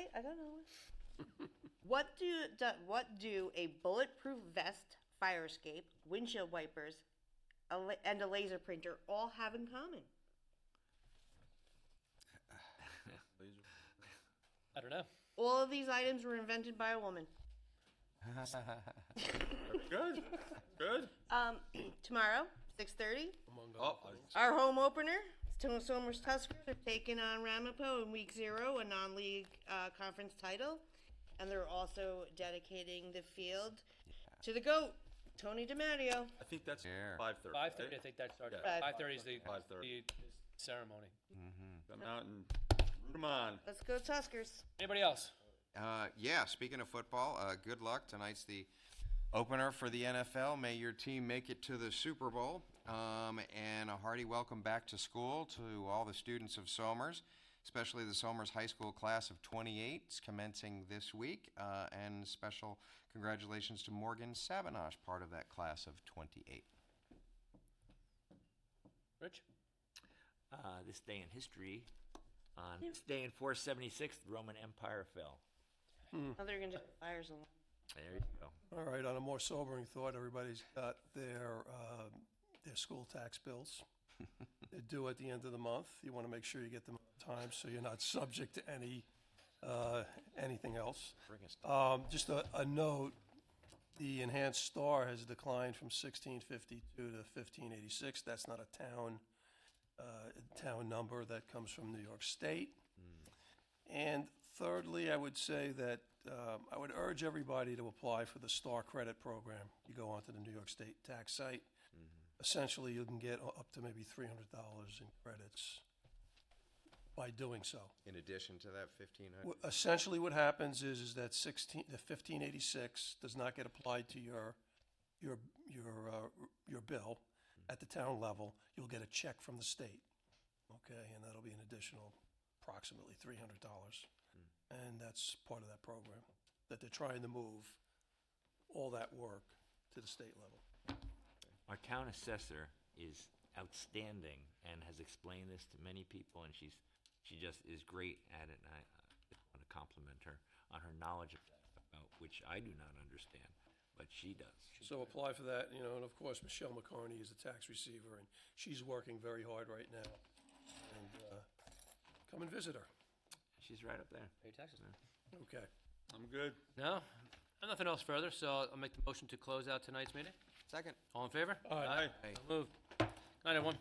[SPEAKER 12] What do a bulletproof vest, fire escape, windshield wipers, and a laser printer all have in common?
[SPEAKER 2] I don't know.
[SPEAKER 12] All of these items were invented by a woman.
[SPEAKER 1] Good, good.
[SPEAKER 12] Tomorrow, 6:30,
[SPEAKER 6] Among
[SPEAKER 1] Oh,
[SPEAKER 12] our home opener Somers Tuskers are taking on Ramapo in week 0, a non-league conference title. And they're also dedicating the field to the GOAT, Tony DiMatteo.
[SPEAKER 1] I think that's
[SPEAKER 7] Yeah.
[SPEAKER 1] 5:30.
[SPEAKER 2] 5:30, I think that starts.
[SPEAKER 1] Yeah.
[SPEAKER 2] 5:30 is the
[SPEAKER 1] 5:30.
[SPEAKER 2] the ceremony.
[SPEAKER 1] Come out and root 'em on.
[SPEAKER 12] Let's go Tuskers.
[SPEAKER 2] Anybody else?
[SPEAKER 7] Yeah, speaking of football, good luck. Tonight's the opener for the NFL. May your team make it to the Super Bowl. And a hearty welcome back to school to all the students of Somers, especially the Somers High School class of 28. It's commencing this week. And special congratulations to Morgan Sabinosh, part of that class of 28.
[SPEAKER 2] Rich?
[SPEAKER 3] This day in history, on this day in 476, the Roman Empire fell.
[SPEAKER 12] Oh, they're going to fires along.
[SPEAKER 3] There you go.
[SPEAKER 6] All right, on a more sobering thought, everybody's got their school tax bills. They're due at the end of the month. You want to make sure you get them on time so you're not subject to anything else. Just a note, the enhanced star has declined from 1652 to 1586. That's not a town number. That comes from New York State. And thirdly, I would say that I would urge everybody to apply for the Star Credit Program. You go onto the New York State tax site. Essentially, you can get up to maybe $300 in credits by doing so.
[SPEAKER 7] In addition to that 1,500?
[SPEAKER 6] Essentially, what happens is that the 1586 does not get applied to your bill at the town level. You'll get a check from the state, okay, and that'll be an additional approximately $300, and that's part of that program that they're trying to move all that work to the state level.
[SPEAKER 3] Our town assessor is outstanding and has explained this to many people, and she just is great at it. And I want to compliment her on her knowledge of that, about which I do not understand, but she does.
[SPEAKER 6] So apply for that, and of course, Michelle McCarney is the tax receiver, and she's working very hard right now. And come and visit her.
[SPEAKER 3] She's right up there.
[SPEAKER 2] Pay taxes.
[SPEAKER 6] Okay.
[SPEAKER 1] I'm good.
[SPEAKER 2] No? Nothing else further, so I'll make the motion to close out tonight's meeting.
[SPEAKER 7] Second.
[SPEAKER 2] All in favor?
[SPEAKER 1] Aye.
[SPEAKER 2] So moved. Night, everyone.